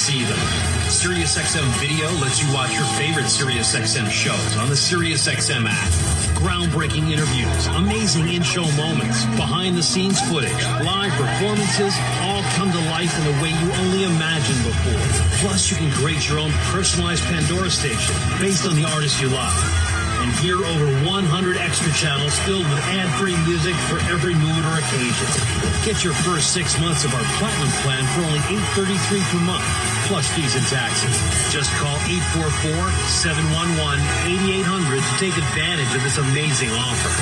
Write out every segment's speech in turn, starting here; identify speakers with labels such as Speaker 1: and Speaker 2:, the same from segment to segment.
Speaker 1: see them. SiriusXM Video lets you watch your favorite SiriusXM shows on the SiriusXM app. Groundbreaking interviews, amazing in-show moments, behind-the-scenes footage, live performances, all come to life in a way you only imagined before. Plus, you can create your own personalized Pandora station based on the artist you love. And hear over 100 extra channels filled with ad-free music for every mood or occasion. Get your first 6 months of our Platinum plan for only $8.33 per month, plus fees and taxes. Just call 844-711-8800 to take advantage of this amazing offer.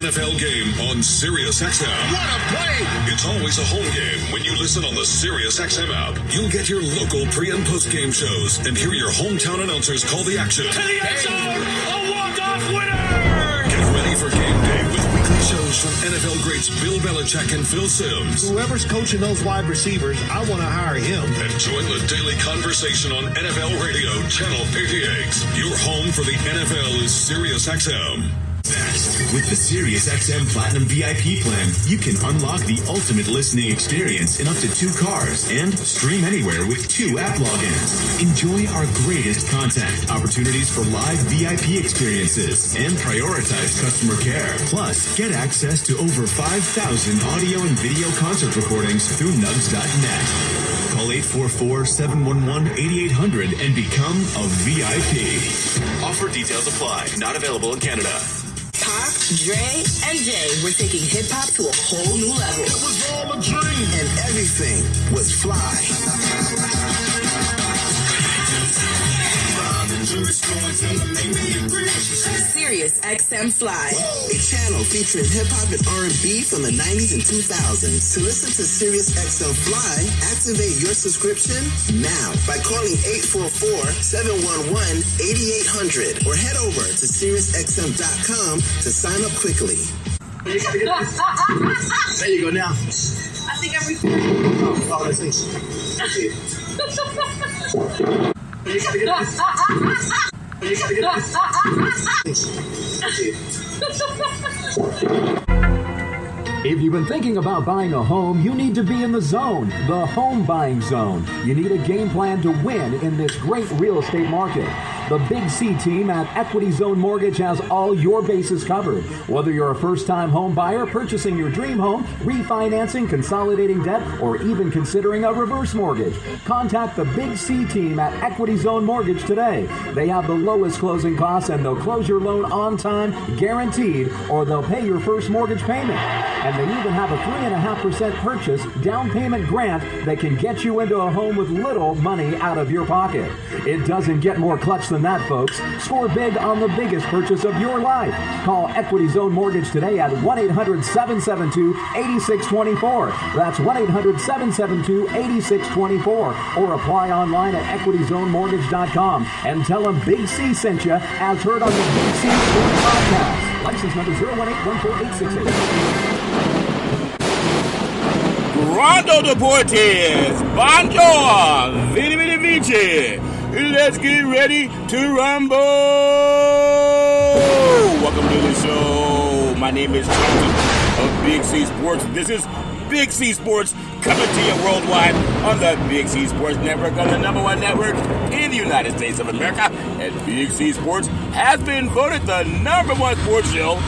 Speaker 2: NFL game on SiriusXM.
Speaker 3: What a play!
Speaker 2: It's always a home game when you listen on the SiriusXM app. You'll get your local pre- and post-game shows and hear your hometown announcers call the action.
Speaker 3: To the end zone, a walk-off winner!
Speaker 2: Get ready for game day with weekly shows from NFL greats Bill Belichick and Phil Simms.
Speaker 4: Whoever's coaching those wide receivers, I want to hire him.
Speaker 2: And join the daily conversation on NFL Radio, Channel 88. Your home for the NFL is SiriusXM.
Speaker 5: With the SiriusXM Platinum VIP plan, you can unlock the ultimate listening experience in up to 2 cars and stream anywhere with 2 app logins. Enjoy our greatest content, opportunities for live VIP experiences, and prioritize customer care. Plus, get access to over 5,000 audio and video concert recordings through nugs.net. Call 844-711-8800 and become a VIP. Offer details apply. Not available in Canada.
Speaker 6: Pac, Dre, and Jay were taking hip-hop to a whole new level.
Speaker 4: It was all a dream.
Speaker 6: And everything was fly. Sirius XM Fly, a channel featuring hip-hop and R&B from the 90s and 2000s. To listen to Sirius XM Fly, activate your subscription now by calling 844-711-8800 or head over to SiriusXM.com to sign up quickly.
Speaker 4: There you go now.
Speaker 6: I think I'm
Speaker 4: Oh, let's see.
Speaker 7: If you've been thinking about buying a home, you need to be in the zone, the home buying zone. You need a game plan to win in this great real estate market. The Big C team at Equity Zone Mortgage has all your bases covered. Whether you're a first-time home buyer, purchasing your dream home, refinancing, consolidating debt, or even considering a reverse mortgage, contact the Big C team at Equity Zone Mortgage today. They have the lowest closing costs and they'll close your loan on time, guaranteed, or they'll pay your first mortgage payment. And they even have a 3.5% purchase down payment grant that can get you into a home with little money out of your pocket. It doesn't get more clutch than that, folks. Score big on the biggest purchase of your life. Call Equity Zone Mortgage today at 1-800-772-8624. That's 1-800-772-8624. Or apply online at equityzonemortgage.com and tell them Big C sent you as heard on the Big C Sports Podcast. License number 018148688.
Speaker 8: Rondo Deportes, Bonjour, Vini Vini Vici. Let's get ready to rumble. Welcome to the show. My name is Jonathan of Big C Sports. This is Big C Sports coming to you worldwide on the Big C Sports Network, on the #1 network in the United States of America. And Big C Sports has been voted the #1 sports show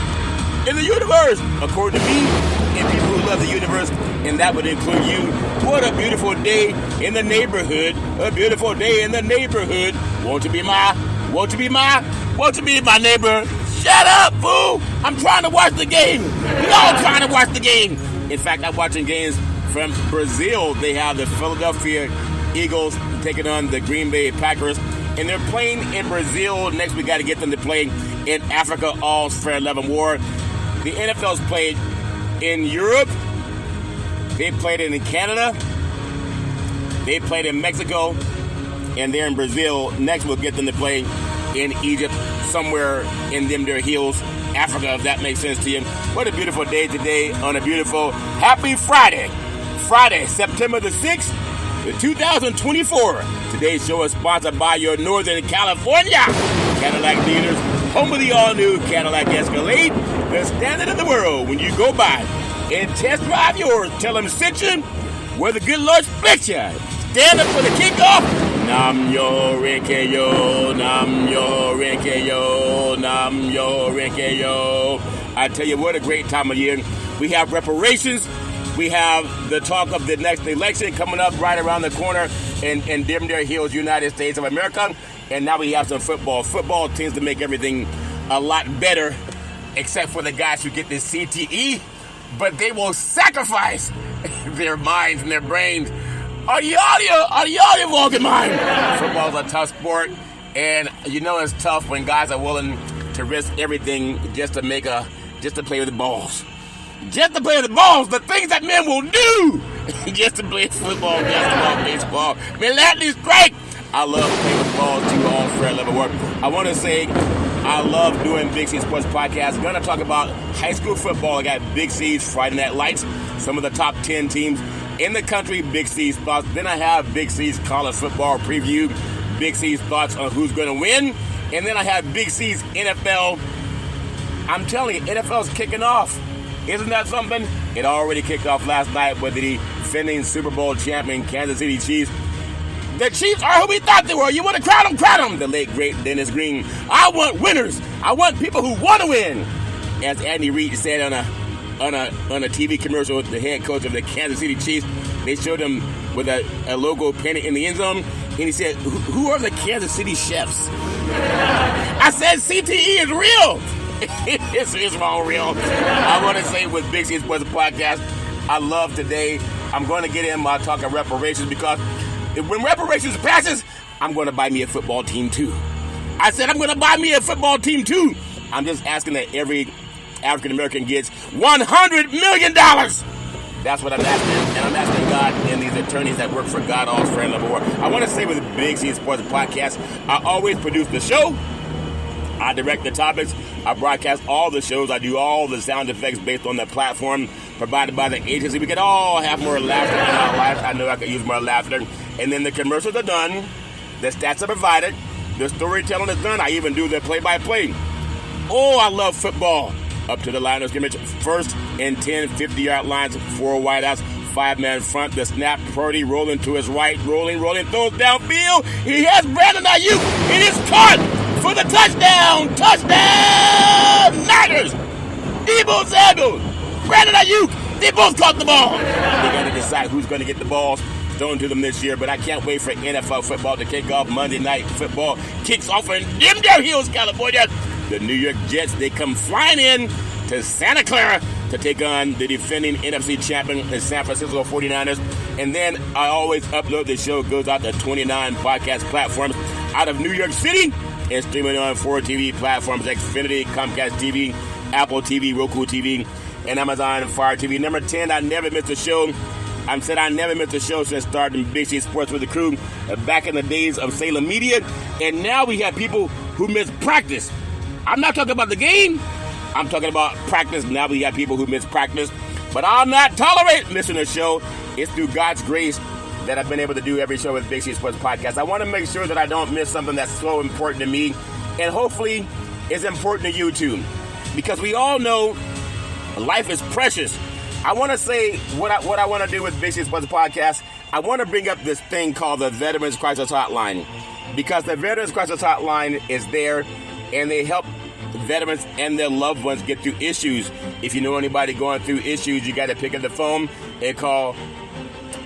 Speaker 8: in the universe, according to me and people who love the universe, and that would include you. What a beautiful day in the neighborhood. A beautiful day in the neighborhood. Won't you be my neighbor? Shut up, fool! I'm trying to watch the game. We're all trying to watch the game. In fact, I'm watching games from Brazil. They have the Philadelphia Eagles taking on the Green Bay Packers, and they're playing in Brazil. Next, we got to get them to play in Africa, all for 11 war. The NFL's played in Europe. They played it in Canada. They played in Mexico. And they're in Brazil. Next, we'll get them to play in Egypt, somewhere in them their hills, Africa, if that makes sense to you. What a beautiful day today on a beautiful happy Friday. Friday, September the 6th, 2024. Today's show is sponsored by your Northern California Cadillac dealers, home of the all-new Cadillac Escalade, the standard of the world. When you go by and test drive yours, tell them sent you, where the good Lord split you. stand up for the kickoff. Nam-yo, Ncaa, Nam-yo, Ncaa, Nam-yo, Ncaa. I tell you, what a great time of year. We have reparations. We have the talk of the next election coming up right around the corner in Dimdale Hills, United States of America. And now we have some football. Football tends to make everything a lot better, except for the guys who get this CTE. But they will sacrifice their minds and their brains. Are you out of your walking mind? Football's a tough sport, and you know it's tough when guys are willing to risk everything just to play with the balls. Just to play with the balls, the things that men will do just to play football, basketball, baseball. Military strike. I love playing with balls too, all fair level work. I want to say I love doing Big C Sports Podcast. Going to talk about high school football. I got Big C's Friday Night Lights, some of the top 10 teams in the country, Big C's thoughts. Then I have Big C's college football preview, Big C's thoughts on who's going to win. And then I have Big C's NFL. I'm telling you, NFL's kicking off. Isn't that something? It already kicked off last night with the defending Super Bowl champion Kansas City Chiefs. The Chiefs are who we thought they were. You want to crown them? Crown them. The late, great Dennis Green. I want winners. I want people who want to win. As Andy Reid said on a TV commercial with the head coach of the Kansas City Chiefs, they showed him with a logo painted in the end zone, and he said, who are the Kansas City chefs? I said, CTE is real. It's all real. I want to say with Big C Sports Podcast, I love today. I'm going to get in my talk of reparations because when reparations passes, I'm going to buy me a football team too. I said I'm going to buy me a football team too. I'm just asking that every African American gets $100 million. That's what I'm asking. And I'm asking God and these attorneys that work for God, all friend level work. I want to say with Big C Sports Podcast, I always produce the show. I direct the topics. I broadcast all the shows. I do all the sound effects based on the platform provided by the agency. We could all have more laughter in our lives. I know I could use more laughter. And then the commercials are done. The stats are provided. The storytelling is done. I even do the play-by-play. Oh, I love football. Up to the line of scrimmage. First and 10, 50-yard lines, 4 wideouts, 5-man front. The snap, Purdy rolling to his right, rolling, throws downfield. He has Brandon Ayuk. It is caught for the touchdown. Niners. Debo Samuel, Brandon Ayuk. They both caught the ball. They got to decide who's going to get the balls thrown to them this year, but I can't wait for NFL football to kick off. Monday Night Football kicks off in Dimdale Hills, California. The New York Jets, they come flying in to Santa Clara to take on the defending NFC champion, the San Francisco 49ers. And then I always upload the show. It goes out to 29 podcast platforms out of New York City and streaming on 4 TV platforms: Xfinity, Comcast TV, Apple TV, Roku TV, and Amazon Fire TV. Number 10, I never missed a show. I said I never missed a show since starting Big C Sports with the crew back in the days of Salem Media. And now we have people who miss practice. I'm not talking about the game. I'm talking about practice. Now we have people who miss practice. But I'll not tolerate missing a show. It's through God's grace that I've been able to do every show with Big C Sports Podcast. I want to make sure that I don't miss something that's so important to me, and hopefully is important to you too. Because we all know life is precious. I want to say what I want to do with Big C Sports Podcast. I want to bring up this thing called the Veterans Crisis Hotline. Because the Veterans Crisis Hotline is there, and they help veterans and their loved ones get through issues. If you know anybody going through issues, you got to pick up the phone and call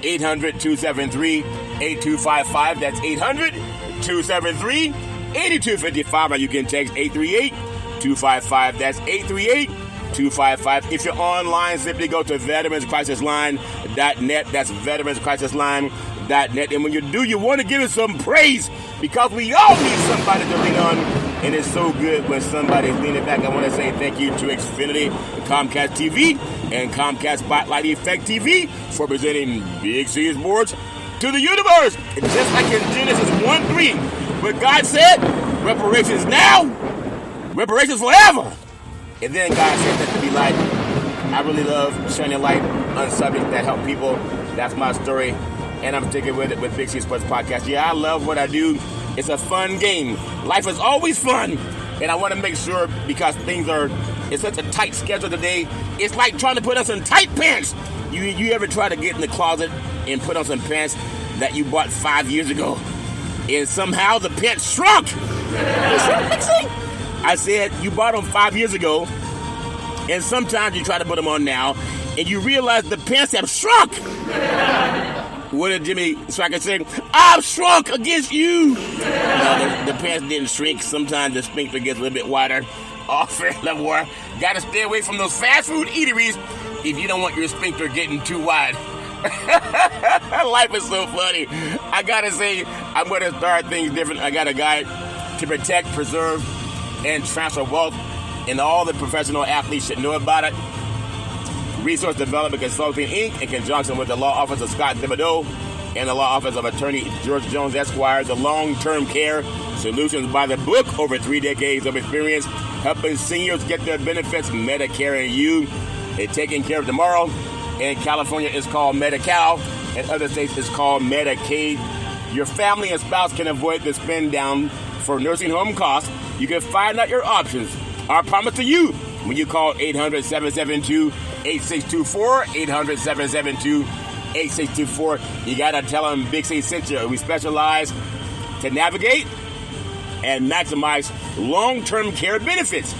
Speaker 8: 800-273-8255. That's 800-273-8255. Or you can text 838-255. That's 838-255. If you're online, simply go to veteranscrisisline.net. That's veteranscrisisline.net. And when you do, you want to give it some praise, because we all need somebody to lean on. And it's so good when somebody's leaning back. I want to say thank you to Xfinity, Comcast TV, and Comcast Spotlight Effect TV for presenting Big C Sports to the universe. And just like in Genesis 1:3, where God said, reparations now, reparations forever. And then God said that to be light. I really love shining light on subjects that help people. That's my story, and I'm sticking with it with Big C Sports Podcast. Yeah, I love what I do. It's a fun game. Life is always fun. And I want to make sure, because it's such a tight schedule today, it's like trying to put on some tight pants. You ever try to get in the closet and put on some pants that you bought 5 years ago, and somehow the pants shrunk. I said, you bought them 5 years ago, and sometimes you try to put them on now, and you realize the pants have shrunk. What did Jimmy Swaggart say? I've shrunk against you. No, the pants didn't shrink. Sometimes the sphincter gets a little bit wider. Oh, fair enough, war. Gotta stay away from those fast food eateries if you don't want your sphincter getting too wide. Life is so funny. I gotta say, I'm gonna start things different. I got a guide to protect, preserve, and transfer wealth, and all the professional athletes should know about it. Resource Development Consulting, Inc., in conjunction with the law office of Scott Thibodeau and the law office of Attorney George Jones, Esquire, the long-term care solutions by the book, over 3 decades of experience, helping seniors get their benefits, Medicare and You, and taking care of tomorrow. In California, it's called Medi-Cal. In other states, it's called Medicaid. Your family and spouse can avoid the spend down for nursing home costs. You can find out your options. Our promise to you, when you call 800-772-8624, 800-772-8624, you got to tell them Big C sent you. We specialize to navigate and maximize long-term care benefits,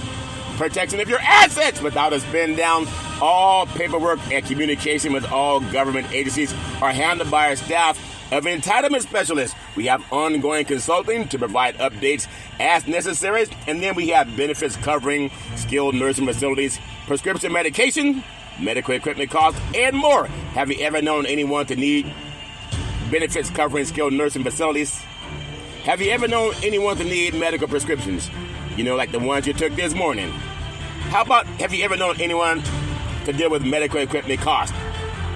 Speaker 8: protection of your assets without a spend down. All paperwork and communication with all government agencies are handled by our staff of entitlement specialists. We have ongoing consulting to provide updates as necessary, and then we have benefits covering skilled nursing facilities, prescription medication, medical equipment costs, and more. Have you ever known anyone to need benefits covering skilled nursing facilities? Have you ever known anyone to need medical prescriptions? You know, like the ones you took this morning. How about, have you ever known anyone to deal with medical equipment costs?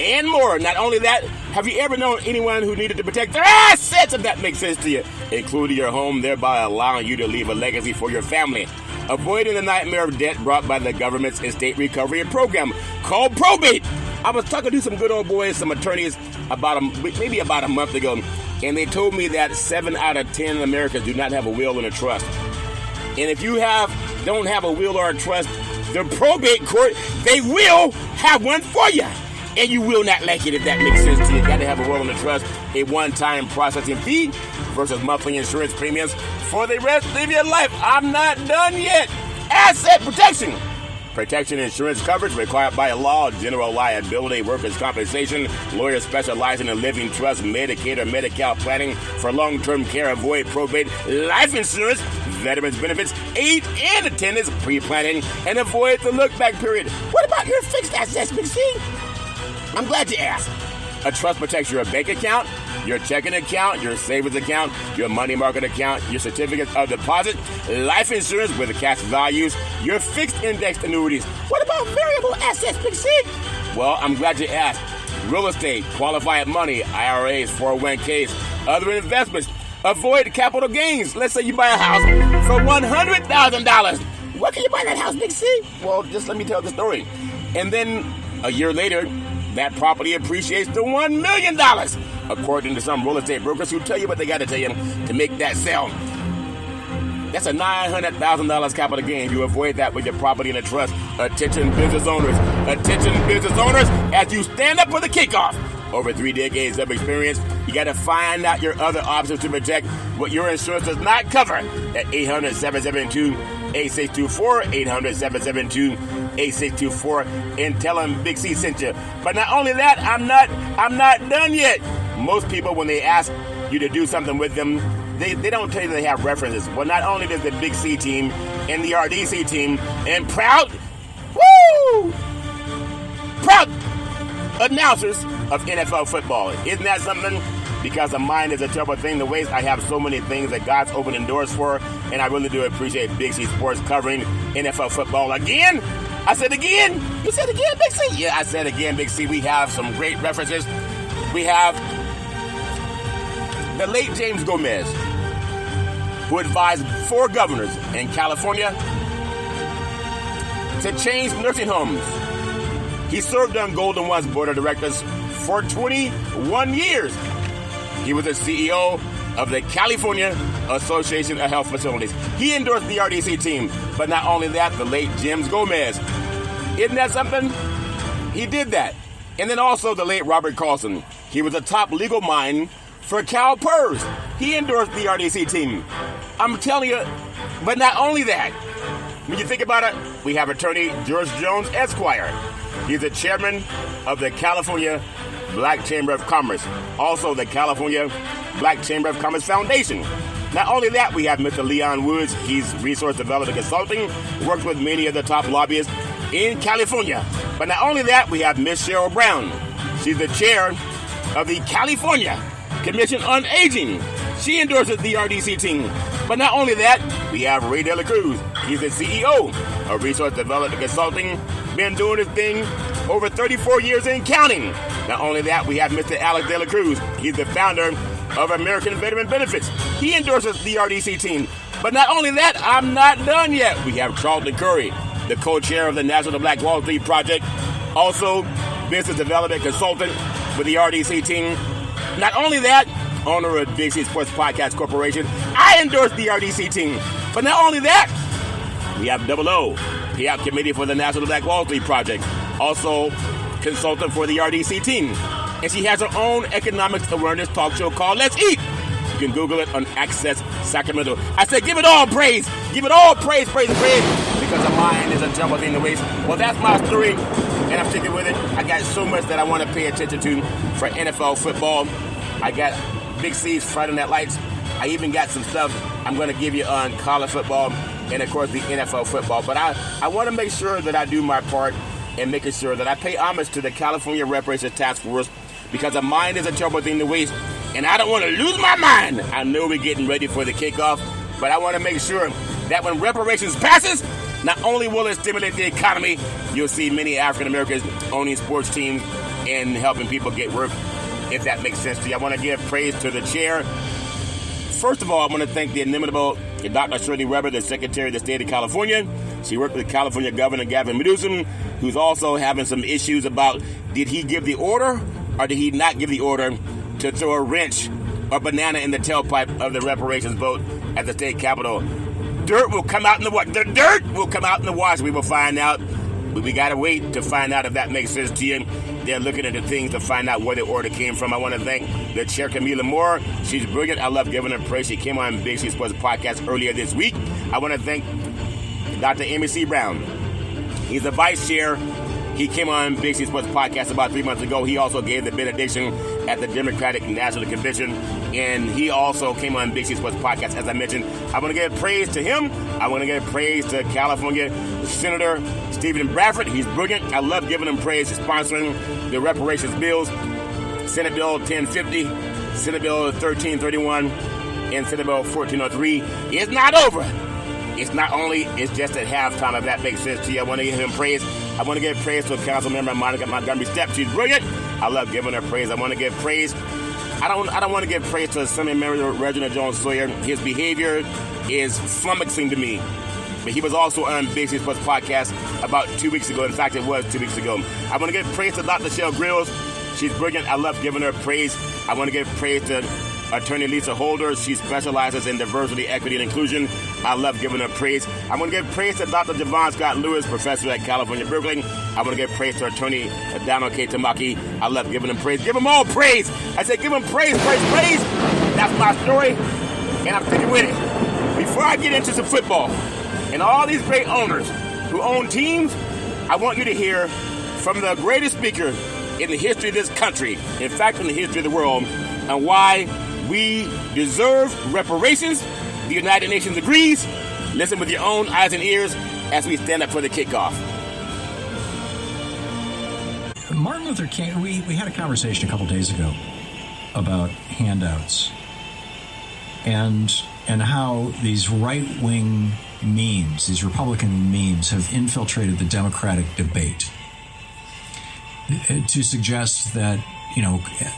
Speaker 8: And more. Not only that, have you ever known anyone who needed to protect their assets, if that makes sense to you, including your home, thereby allowing you to leave a legacy for your family? Avoiding the nightmare of debt brought by the government's estate recovery program called probate. I was talking to some good old boys, some attorneys, maybe about a month ago, and they told me that 7 out of 10 Americans do not have a will and a trust. And if you don't have a will or a trust, the probate court, they will have one for you. And you will not like it, if that makes sense to you. You got to have a will and a trust, a one-time processing fee versus monthly insurance premiums for the rest of your life. I'm not done yet. Asset protection. Protection insurance coverage required by law, general liability, workers' compensation, lawyers specializing in living trust, Medicaid or Medi-Cal planning for long-term care, avoid probate, life insurance, veterans benefits, aid and attendance, pre-planning, and avoid the look-back period. What about your fixed assets, Big C? I'm glad you asked. A trust protects your bank account, your checking account, your savings account, your money market account, your certificate of deposit, life insurance with cash values, your fixed indexed annuities. What about variable assets, Big C? Well, I'm glad you asked. Real estate, qualified money, IRAs, 401ks, other investments. Avoid capital gains. Let's say you buy a house for $100,000. What can you buy that house, Big C? Well, just let me tell the story. And then a year later, that property appreciates to $1 million, according to some real estate brokers who tell you what they got to tell you to make that sell. That's a $900,000 capital gain. You avoid that with your property in a trust. Attention business owners, as you stand up for the kickoff. Over 3 decades of experience, you got to find out your other options to protect what your insurance does not cover at 800-772-8624, 800-772-8624, and tell them Big C sent you. But not only that, I'm not done yet. Most people, when they ask you to do something with them, they don't tell you they have references. Well, not only does the Big C team and the RDC team and proud announcers of NFL football. Isn't that something? Because a mind is a terrible thing to waste. I have so many things that God's opening doors for, and I really do appreciate Big C Sports covering NFL football again. I said again. You said again, Big C? Yeah, I said again, Big C. We have some great references. We have the late James Gomez, who advised 4 governors in California to change nursing homes. He served on Golden One's board of directors for 21 years. He was the CEO of the California Association of Health Facilities. He endorsed the RDC team, but not only that, the late James Gomez. Isn't that something? He did that. And then also the late Robert Carlson. He was a top legal mind for Cal Purse. He endorsed the RDC team. I'm telling you, but not only that. When you think about it, we have attorney George Jones, Esquire. He's the chairman of the California Black Chamber of Commerce, also the California Black Chamber of Commerce Foundation. Not only that, we have Mr. Leon Woods. He's resource development consulting, works with many of the top lobbyists in California. But not only that, we have Miss Cheryl Brown. She's the chair of the California Commission on Aging. She endorses the RDC team. But not only that, we have Ray De La Cruz. He's the CEO of Resource Development Consulting. Been doing his thing over 34 years and counting. Not only that, we have Mr. Alex De La Cruz. He's the founder of American Veteran Benefits. He endorses the RDC team. But not only that, I'm not done yet. We have Charlton Curry, the co-chair of the National Black Wall Street Project, also business development consultant with the RDC team. Not only that, owner of Big C Sports Podcast Corporation. I endorse the RDC team. But not only that, we have Double O, payout committee for the National Black Wall Street Project, also consultant for the RDC team. And she has her own economics awareness talk show called Let's Eat. You can Google it on Access Sacramento. I said, give it all praise. Give it all praise, praise, because a mind is a jumble thing to waste. Well, that's my story, and I'm sticking with it. I got so much that I want to pay attention to for NFL football. I got Big C's Friday Night Lights. I even got some stuff I'm going to give you on college football and, of course, the NFL football. But I want to make sure that I do my part in making sure that I pay homage to the California Reparations Task Force, because a mind is a terrible thing to waste, and I don't want to lose my mind. I know we're getting ready for the kickoff, but I want to make sure that when reparations passes, not only will it stimulate the economy, you'll see many African Americans owning sports teams and helping people get work, if that makes sense to you. I want to give praise to the chair. First of all, I want to thank the inimitable Dr. Shirley Weber, the Secretary of the State of California. She worked with California Governor Gavin Newsom, who's also having some issues about did he give the order or did he not give the order to throw a wrench or banana in the tailpipe of the reparations vote at the state capitol. Dirt will come out in the wash. The dirt will come out in the wash. We will find out. But we got to wait to find out if that makes sense to you. They're looking into things to find out where the order came from. I want to thank the chair, Camila Moore. She's brilliant. I love giving her praise. She came on Big C Sports Podcast earlier this week. I want to thank Dr. Amy C. Brown. He's the vice chair. He came on Big C Sports Podcast about 3 months ago. He also gave the benediction at the Democratic National Convention. And he also came on Big C Sports Podcast, as I mentioned. I want to give praise to him. I want to give praise to California Senator Stephen Bradford. He's brilliant. I love giving him praise for sponsoring the reparations bills. Senate Bill 1050, Senate Bill 1331, and Senate Bill 1403. It's not over. It's not only, it's just at halftime, if that makes sense to you. I want to give him praise. I want to give praise to Council Member Monica Montgomery Stepp. She's brilliant. I love giving her praise. I want to give praise. I don't want to give praise to Senator Reginald Jones Sawyer. His behavior is flummoxing to me. But he was also on Big C Sports Podcast about 2 weeks ago. In fact, it was 2 weeks ago. I want to give praise to Dr. Shell Grills. She's brilliant. I love giving her praise. I want to give praise to Attorney Lisa Holder. She specializes in diversity, equity, and inclusion. I love giving her praise. I want to give praise to Dr. Javon Scott Lewis, professor at California Berkeley. I want to give praise to Attorney Donald K. Tamaki. I love giving them praise. Give them all praise. I said give them praise, praise, praise. That's my story, and I'm sticking with it. Before I get into some football and all these great owners who own teams, I want you to hear from the greatest speaker in the history of this country, in fact, in the history of the world, and why we deserve reparations. The United Nations agrees. Listen with your own eyes and ears as we stand up for the kickoff.
Speaker 9: Martin Luther King, we had a conversation a couple days ago about handouts and how these right-wing memes, these Republican memes, have infiltrated the Democratic debate to suggest that,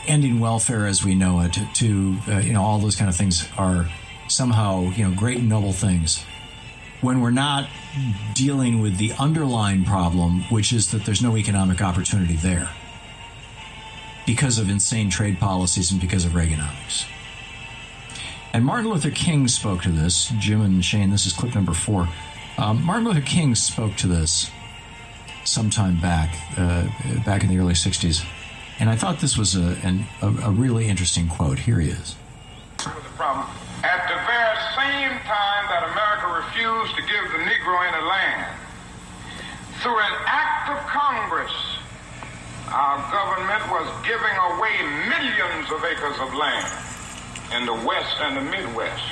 Speaker 9: ending welfare as we know it, all those kind of things are somehow, great and noble things, when we're not dealing with the underlying problem, which is that there's no economic opportunity there because of insane trade policies and because of Reaganomics. And Martin Luther King spoke to this. Jim and Shane, this is clip number 4. Martin Luther King spoke to this sometime back in the early 60s. And I thought this was a really interesting quote. Here he is.
Speaker 10: Problem. At the very same time that America refused to give the Negro any land, through an act of Congress, our government was giving away millions of acres of land in the West and the Midwest,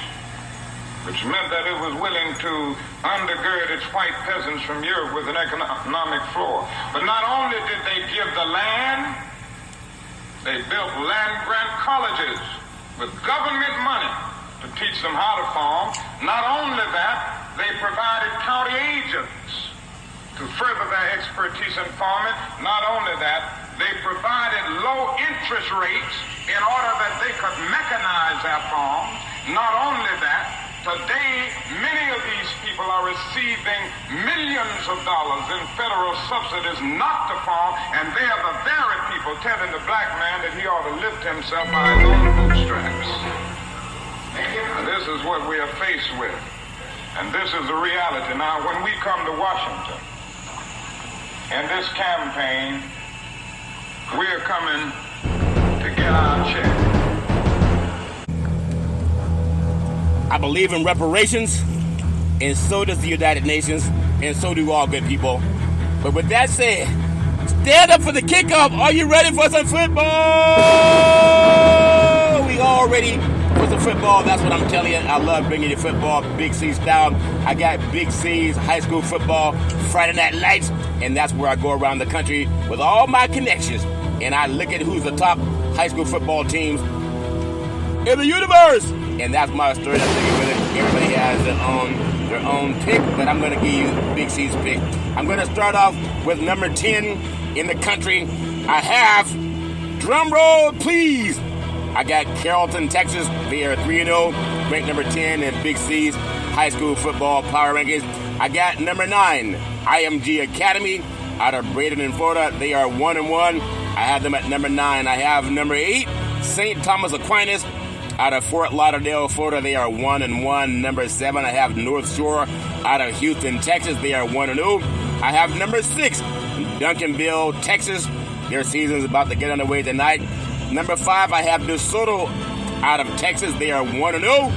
Speaker 10: which meant that it was willing to undergird its white peasants from Europe with an economic floor. But not only did they give the land, they built land-grant colleges with government money to teach them how to farm. Not only that, they provided county agents to further their expertise in farming. Not only that, they provided low interest rates in order that they could mechanize their farms. Not only that, today, many of these people are receiving millions of dollars in federal subsidies not to farm, and they are the very people telling the black man that he ought to lift himself by his own bootstraps. And this is what we are faced with, and this is the reality. Now, when we come to Washington, in this campaign, we are coming to get our check.
Speaker 8: I believe in reparations, and so does the United Nations, and so do all good people. But with that said, stand up for the kickoff. Are you ready for some football? We all ready for some football. That's what I'm telling you. I love bringing you football, Big C style. I got Big C's high school football, Friday Night Lights, and that's where I go around the country with all my connections, and I look at who's the top high school football teams in the universe. And that's my story. Everybody has their own pick, but I'm going to give you Big C's pick. I'm going to start off with number 10 in the country. I have, drum roll please, I got Carrollton, Texas. They are 3-0, ranked number 10 in Big C's high school football power rankings. I got number 9, IMG Academy out of Bradenton, Florida. They are 1-1. I have them at number 9. I have number 8, St. Thomas Aquinas out of Fort Lauderdale, Florida. They are 1-1. Number 7, I have North Shore out of Houston, Texas. They are 1-0. I have number 6, Duncanville, Texas. Their season is about to get underway tonight. Number 5, I have DeSoto out of Texas. They are 1-0.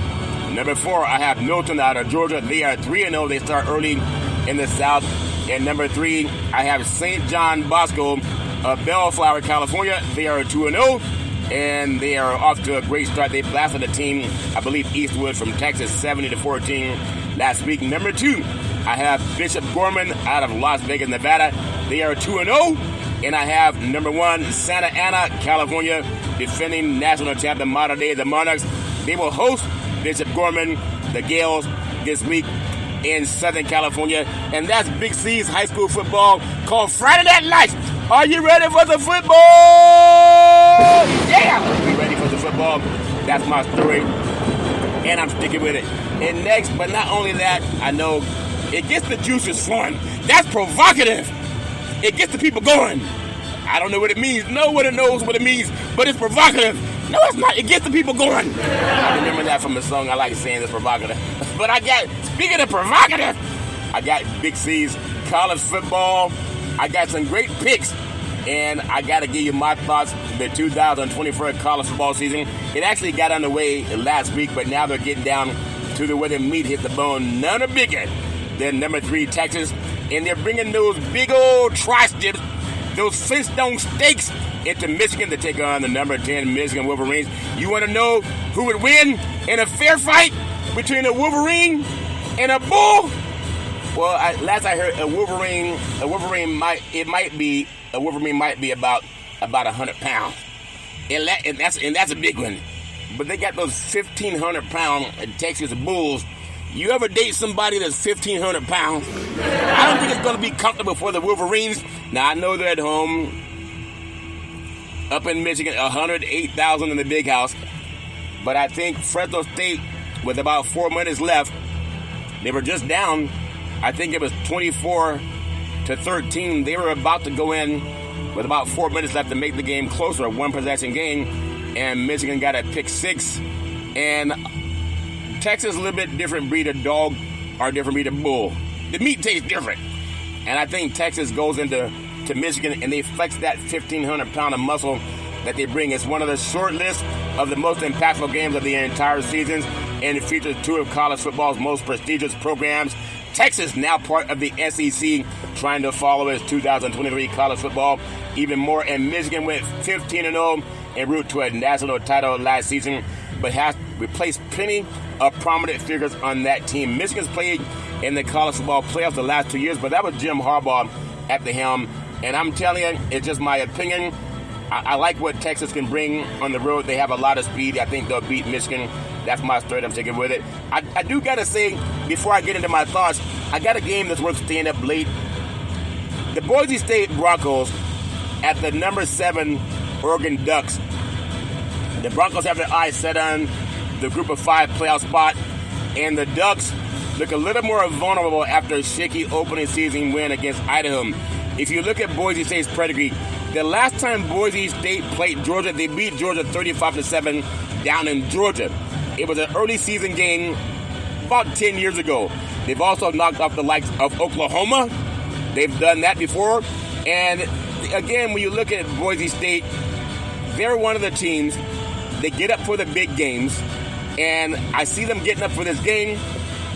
Speaker 8: Number 4, I have Milton out of Georgia. They are 3-0. They start early in the South. And number 3, I have St. John Bosco of Bellflower, California. They are 2-0. And they are off to a great start. They blasted a team, I believe, Eastwood from Texas, 70-14 last week. Number 2, I have Bishop Gorman out of Las Vegas, Nevada. They are 2-0. And I have number 1, Santa Ana, California, defending national champion modern day, the Monarchs. They will host Bishop Gorman, the Gales, this week in Southern California. And that's Big C's high school football called Friday Night Lights. Are you ready for the football? Yeah! We ready for the football. That's my story. And I'm sticking with it. And next, but not only that, I know it gets the juices flowing. That's provocative. It gets the people going. I don't know what it means. No one knows what it means, but it's provocative. No, it's not. It gets the people going. I remember that from a song I like saying it's provocative. But speaking of provocative, I got Big C's college football. I got some great picks, and I got to give you my thoughts. The 2024 college football season, it actually got underway last week, but now they're getting down to the where the meat hit the bone. None are bigger than number 3, Texas, and they're bringing those big old tri-stips, those Flintstone steaks, into Michigan to take on the number 10 Michigan Wolverines. You want to know who would win in a fair fight between a Wolverine and a bull? Well, last I heard, a Wolverine might be about 100 pounds, and that's a big one. But they got those 1,500-pound Texas Bulls. You ever date somebody that's 1,500 pounds? I don't think it's going to be comfortable for the Wolverines. Now I know they're at home, up in Michigan, 108,000 in the big house. But I think Fresno State, with about 4 minutes left, they were just down. I think it was 24-13. They were about to go in with about 4 minutes left to make the game closer, a one-possession game, and Michigan got a pick 6. And Texas is a little bit different breed of dog or different breed of bull. The meat tastes different. And I think Texas goes into to Michigan, and they flex that 1,500 pound of muscle that they bring. It's one of the short lists of the most impactful games of the entire season, and it features two of college football's most prestigious programs. Texas, now part of the SEC, trying to follow its 2023 college football even more, and Michigan went 15-0 en route to a national title last season, but has replaced plenty of prominent figures on that team. Michigan's played in the college football playoffs the last 2 years, but that was Jim Harbaugh at the helm, and I'm telling you, it's just my opinion. I like what Texas can bring on the road. They have a lot of speed. I think they'll beat Michigan. That's my straight. I'm sticking with it. I do got to say, before I get into my thoughts, I got a game that's worth staying up late. The Boise State Broncos at the number 7 Oregon Ducks. The Broncos have their eyes set on the group of 5 playoff spot, and the Ducks look a little more vulnerable after a shaky opening season win against Idaho. If you look at Boise State's pedigree, the last time Boise State played Georgia, they beat Georgia 35-7 down in Georgia. It was an early season game about 10 years ago. They've also knocked off the likes of Oklahoma. They've done that before. And again, when you look at Boise State, they're one of the teams, they get up for the big games. And I see them getting up for this game,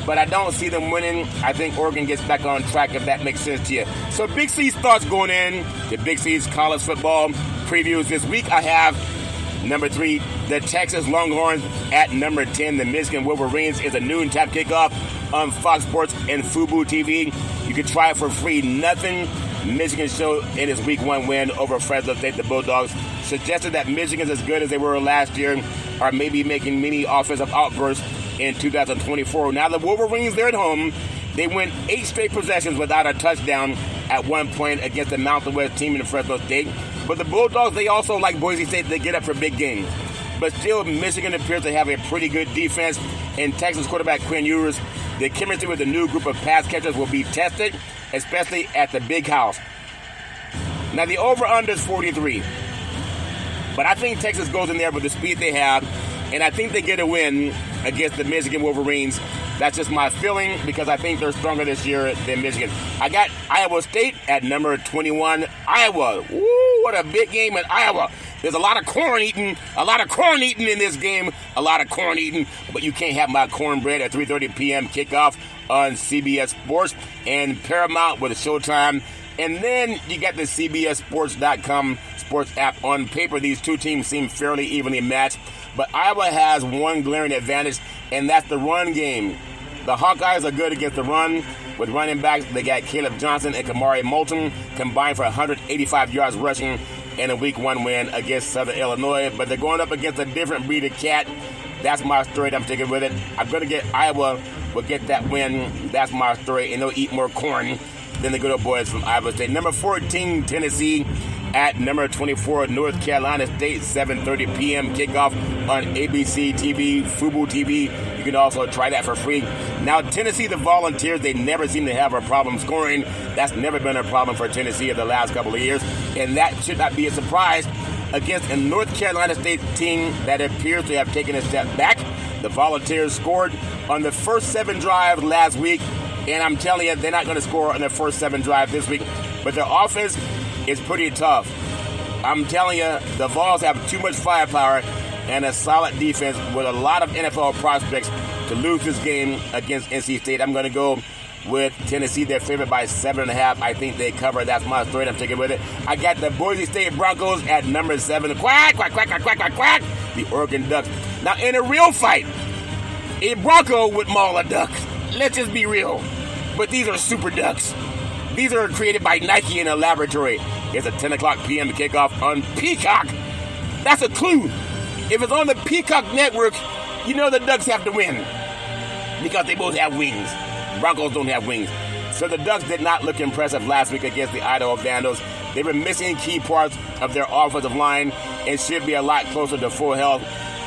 Speaker 8: but I don't see them winning. I think Oregon gets back on track, if that makes sense to you. So Big C's thoughts going in to Big C's college football previews this week. I have number 3, the Texas Longhorns at number 10. The Michigan Wolverines is a noon-time kickoff on Fox Sports and Fubo TV. You can try it for free. Nothing Michigan showed in its Week 1 win over Fresno State. The Bulldogs suggested that Michigan's as good as they were last year, or maybe making many offensive outbursts in 2024. Now the Wolverines, they're at home. They win 8 straight possessions without a touchdown at one point against the Mountain West team in Fresno State. But the Bulldogs, they also, like Boise State, they get up for big games. But still, Michigan appears to have a pretty good defense. And Texas quarterback Quinn Ewers, the chemistry with the new group of pass catchers will be tested, especially at the big house. Now the over-under is 43. But I think Texas goes in there with the speed they have, and I think they get a win against the Michigan Wolverines. That's just my feeling, because I think they're stronger this year than Michigan. I got Iowa State at number 21. Iowa. Woo, what a big game in Iowa. There's a lot of corn eating in this game. A lot of corn eating, but you can't have my cornbread at 3:30 p.m. kickoff on CBS Sports and Paramount with a Showtime. And then you got the CBSSports.com sports app. On paper, these two teams seem fairly evenly matched, but Iowa has one glaring advantage, and that's the run game. The Hawkeyes are good against the run. With running backs, they got Caleb Johnson and Kamari Moulton combined for 185 yards rushing in a Week 1 win against Southern Illinois. But they're going up against a different breed of cat. That's my story. I'm sticking with it. I'm going to get Iowa will get that win. That's my story. And they'll eat more corn than the good old boys from Iowa State. Number 14, Tennessee at number 24, North Carolina State, 7:30 p.m. kickoff on ABC TV, Fubo TV. You can also try that for free. Now, Tennessee, the Volunteers, they never seem to have a problem scoring. That's never been a problem for Tennessee in the last couple of years, and that should not be a surprise against a North Carolina State team that appears to have taken a step back. The Volunteers scored on the first 7 drives last week, and I'm telling you, they're not going to score on their first 7 drives this week, but their offense is pretty tough. I'm telling you, the Vols have too much firepower and a solid defense with a lot of NFL prospects to lose this game against NC State. I'm going to go with Tennessee. They're favored by 7.5. I think they cover. That's my story. I'm sticking with it. I got the Boise State Broncos at number 7. Quack, quack, quack, quack, quack, quack, quack. The Oregon Ducks. Now, in a real fight, a Bronco would maul a duck. Let's just be real. But these are super ducks. These are created by Nike in a laboratory. It's a 10 o'clock p.m. kickoff on Peacock. That's a clue. If it's on the Peacock network, you know the Ducks have to win because they both have wings. Broncos don't have wings. So the Ducks did not look impressive last week against the Idaho Vandals. They were missing key parts of their offensive line and should be a lot closer to full health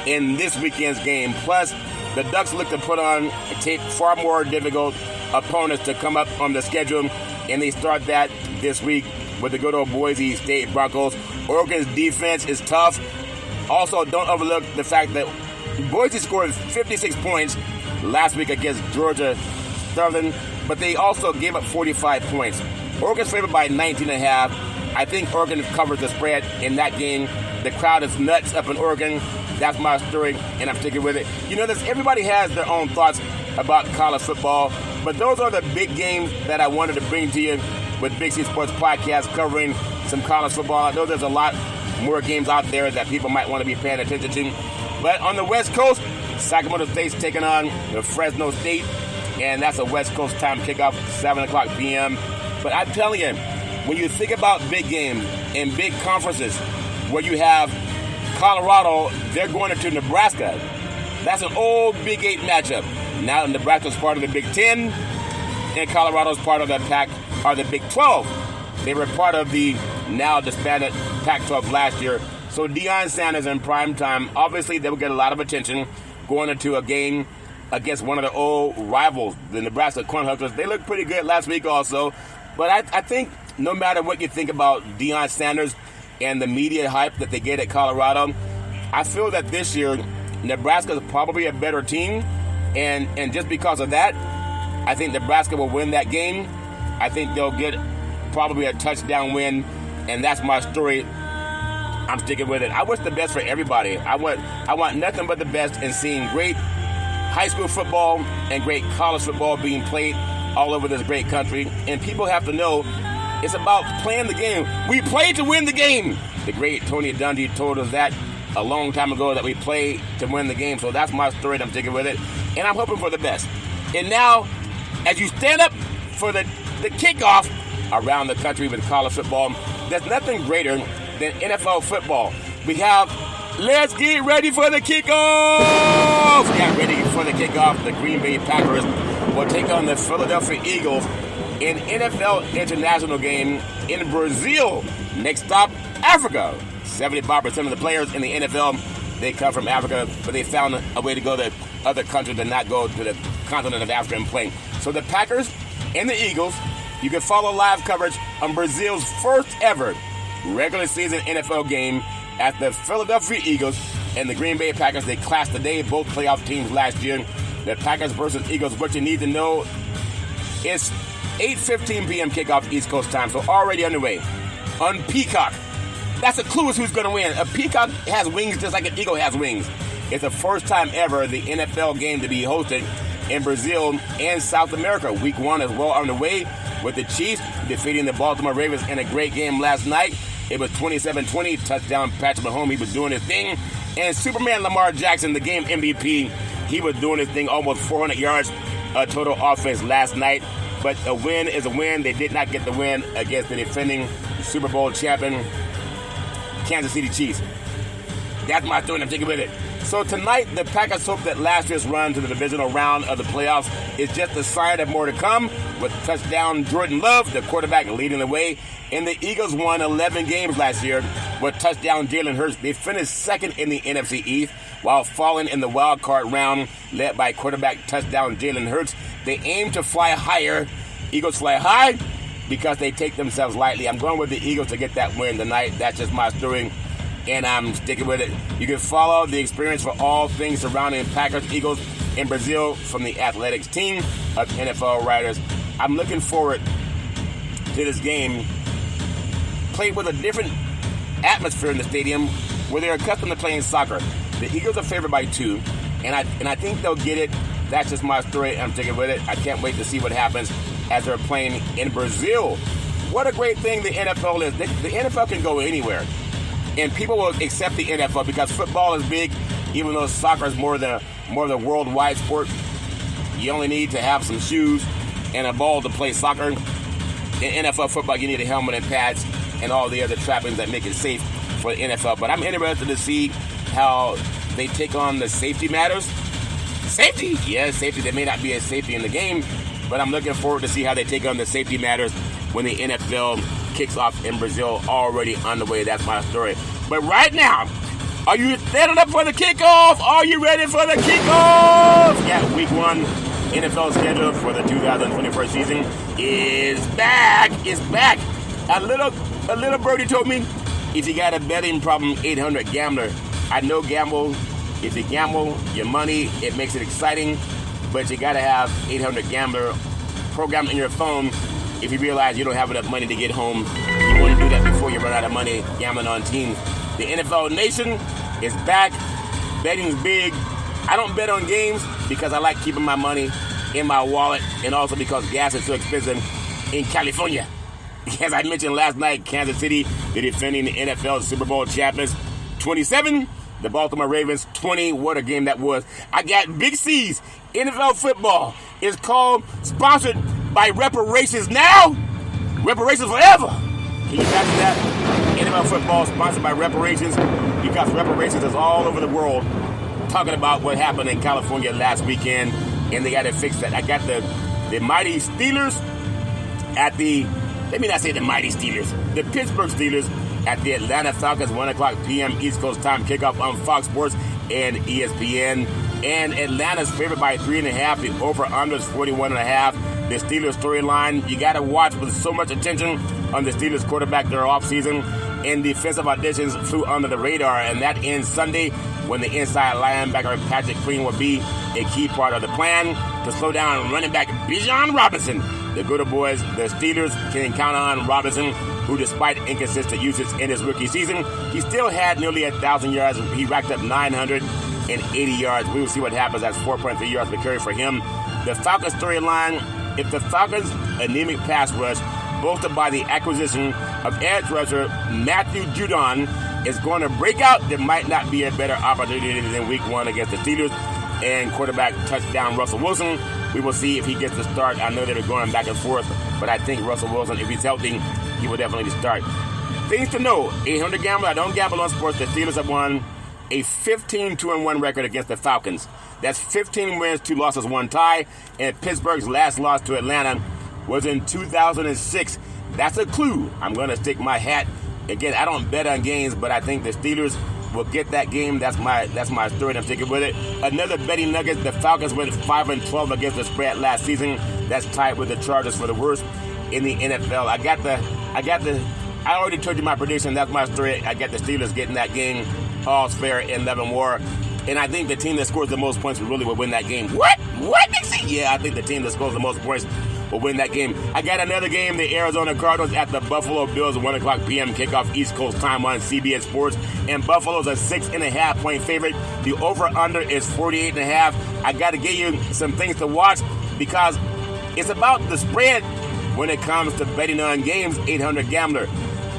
Speaker 8: in this weekend's game. Plus, the Ducks look to put on tape far more difficult opponents to come up on the schedule, and they start that this week with the good old Boise State Broncos. Oregon's defense is tough. Also, don't overlook the fact that Boise scored 56 points last week against Georgia Southern, but they also gave up 45 points. Oregon's favored by 19.5. I think Oregon covers the spread in that game. The crowd is nuts up in Oregon. That's my story, and I'm sticking with it. You know, everybody has their own thoughts about college football, but those are the big games that I wanted to bring to you with Big C Sports Podcast covering some college football. I know there's a lot more games out there that people might want to be paying attention to. But on the West Coast, Sacramento State's taking on Fresno State, and that's a West Coast time kickoff, 7 o'clock p.m. But I'm telling you, when you think about big games and big conferences where you have Colorado, they're going to Nebraska. That's an old Big 8 matchup. Now Nebraska's part of the Big 10, and Colorado's part of the the Big 12. They were part of the now disbanded Pac-12 last year. So Deion Sanders in prime time, obviously they will get a lot of attention going into a game against one of the old rivals, the Nebraska Cornhuskers. They looked pretty good last week also. But I think no matter what you think about Deion Sanders and the media hype that they get at Colorado, I feel that this year Nebraska is probably a better team. And just because of that, I think Nebraska will win that game. I think they'll get probably a touchdown win, and that's my story. I'm sticking with it. I wish the best for everybody. I want nothing but the best in seeing great high school football and great college football being played all over this great country. And people have to know it's about playing the game. We play to win the game. The great Tony Dungy told us that a long time ago, that we play to win the game. So that's my story, and I'm sticking with it. And I'm hoping for the best. And now, as you stand up for the kickoff around the country with college football, there's nothing greater than NFL football. We have, let's get ready for the kickoff! Get ready for the kickoff. The Green Bay Packers will take on the Philadelphia Eagles in NFL international game in Brazil. Next stop, Africa. 75% of the players in the NFL, they come from Africa, but they found a way to go to other countries and not go to the continent of Africa and play. So the Packers and the Eagles, you can follow live coverage on Brazil's first ever regular season NFL game at the Philadelphia Eagles and the Green Bay Packers. They clashed today, both playoff teams last year. The Packers versus Eagles, what you need to know is 8:15 p.m. kickoff East Coast time, so already underway. On Peacock, that's a clue as who's going to win. A peacock has wings just like an eagle has wings. It's the first time ever the NFL game to be hosted in Brazil and South America. Week 1 is well underway with the Chiefs defeating the Baltimore Ravens in a great game last night. It was 27-20, touchdown Patrick Mahomes. He was doing his thing. And Superman Lamar Jackson, the game MVP, he was doing his thing, almost 400 yards total offense last night. But a win is a win. They did not get the win against the defending Super Bowl champion Kansas City Chiefs. That's my story, and I'm sticking with it. So tonight, the Packers hope that last year's run to the divisional round of the playoffs is just a sign of more to come, with touchdown Jordan Love, the quarterback, leading the way. And the Eagles won 11 games last year with touchdown Jalen Hurts. They finished second in the NFC East while falling in the wild card round, led by quarterback touchdown Jalen Hurts. They aim to fly higher. Eagles fly high because they take themselves lightly. I'm going with the Eagles to get that win tonight. That's just my story, and I'm sticking with it. You can follow the experience for all things surrounding Packers, Eagles, in Brazil from the athletics team of NFL writers. I'm looking forward to this game, played with a different atmosphere in the stadium where they're accustomed to playing soccer. The Eagles are favored by 2, and I think they'll get it. That's just my story, and I'm sticking with it. I can't wait to see what happens as they're playing in Brazil. What a great thing the NFL is. The NFL can go anywhere, and people will accept the NFL because football is big, even though soccer is more the worldwide sport. You only need to have some shoes and a ball to play soccer. In NFL football, you need a helmet and pads and all the other trappings that make it safe for the NFL. But I'm interested to see how they take on the safety matters. Safety? Yes, safety. There may not be a safety in the game, but I'm looking forward to see how they take on the safety matters when the NFL kicks off in Brazil, already underway. That's my story. But right now, are you standing up for the kickoff? Are you ready for the kickoff? Yeah, week 1 NFL schedule for the 2021 season is back. It's back. A little birdie told me, if you got a betting problem, 800 Gambler. I know gamble. If you gamble your money, it makes it exciting, but you got to have 800 Gambler programmed in your phone. If you realize you don't have enough money to get home, you want to do that before you run out of money gambling on teams. The NFL Nation is back. Betting's big. I don't bet on games because I like keeping my money in my wallet, and also because gas is so expensive in California. As I mentioned last night, Kansas City, the defending NFL Super Bowl champions, 27. The Baltimore Ravens, 20. What a game that was. I got Big C's. NFL football is sponsored by Reparations now. Reparations forever. Can you imagine that? NFL football sponsored by Reparations, because Reparations is all over the world talking about what happened in California last weekend, and they got to fix that. I got the mighty Steelers at the, let me not say the mighty Steelers, the Pittsburgh Steelers at the Atlanta Falcons, 1 o'clock p.m. East Coast time kickoff on Fox Sports and ESPN. And Atlanta's favored by 3.5. The over-under is 41.5. The Steelers storyline, you got to watch with so much attention on the Steelers quarterback their offseason. And defensive auditions flew under the radar, and that ends Sunday when the inside linebacker Patrick Queen will be a key part of the plan to slow down running back Bijan Robinson. The good boys, the Steelers, can count on Robinson, who despite inconsistent usage in his rookie season, he still had nearly 1,000 yards. He racked up 980 yards. We will see what happens. That's 4.3 yards per carry for him. The Falcons storyline, if the Falcons' anemic pass rush, bolstered by the acquisition of edge rusher Matthew Judon, is going to break out, there might not be a better opportunity than week 1 against the Steelers. And quarterback touchdown Russell Wilson, we will see if he gets the start. I know they're going back and forth, but I think Russell Wilson, if he's healthy, he will definitely start. Things to know, 800 Gambler, I don't gamble on sports. The Steelers have won a 15-2-1 record against the Falcons. That's 15 wins, 2 losses, 1 tie. And Pittsburgh's last loss to Atlanta was in 2006. That's a clue. I'm going to stick my hat. Again, I don't bet on games, but I think the Steelers will get that game. That's my story, and I'm sticking with it. Another betting nugget, the Falcons went 5-12 against the spread last season. That's tied with the Chargers for the worst in the NFL. I already told you my prediction. That's my story. I got the Steelers getting that game. All's fair in love and war. And I think the team that scores the most points really will win that game. What, Dixie? Yeah, I think the team that scores the most points will win that game. I got another game, the Arizona Cardinals at the Buffalo Bills, 1 o'clock p.m. kickoff East Coast time on CBS Sports. And Buffalo's a 6.5 point favorite. The over-under is 48.5. I got to give you some things to watch because it's about the spread when it comes to betting on games, 800 Gambler.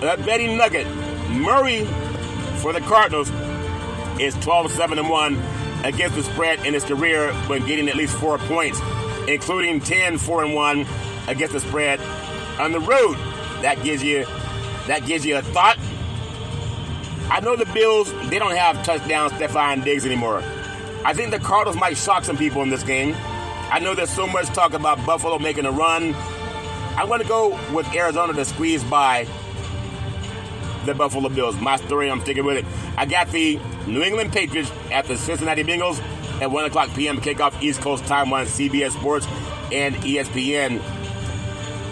Speaker 8: A betting nugget, Murray for the Cardinals is 12-7-1 against the spread in his career when getting at least 4 points, including 10-4-1 against the spread on the road. That gives you a thought. I know the Bills, they don't have touchdown Stephon Diggs anymore. I think the Cardinals might shock some people in this game. I know there's so much talk about Buffalo making a run. I'm going to go with Arizona to squeeze by the Buffalo Bills. My story, I'm sticking with it. I got the New England Patriots at the Cincinnati Bengals at 1 o'clock p.m. kickoff East Coast time on CBS Sports and ESPN.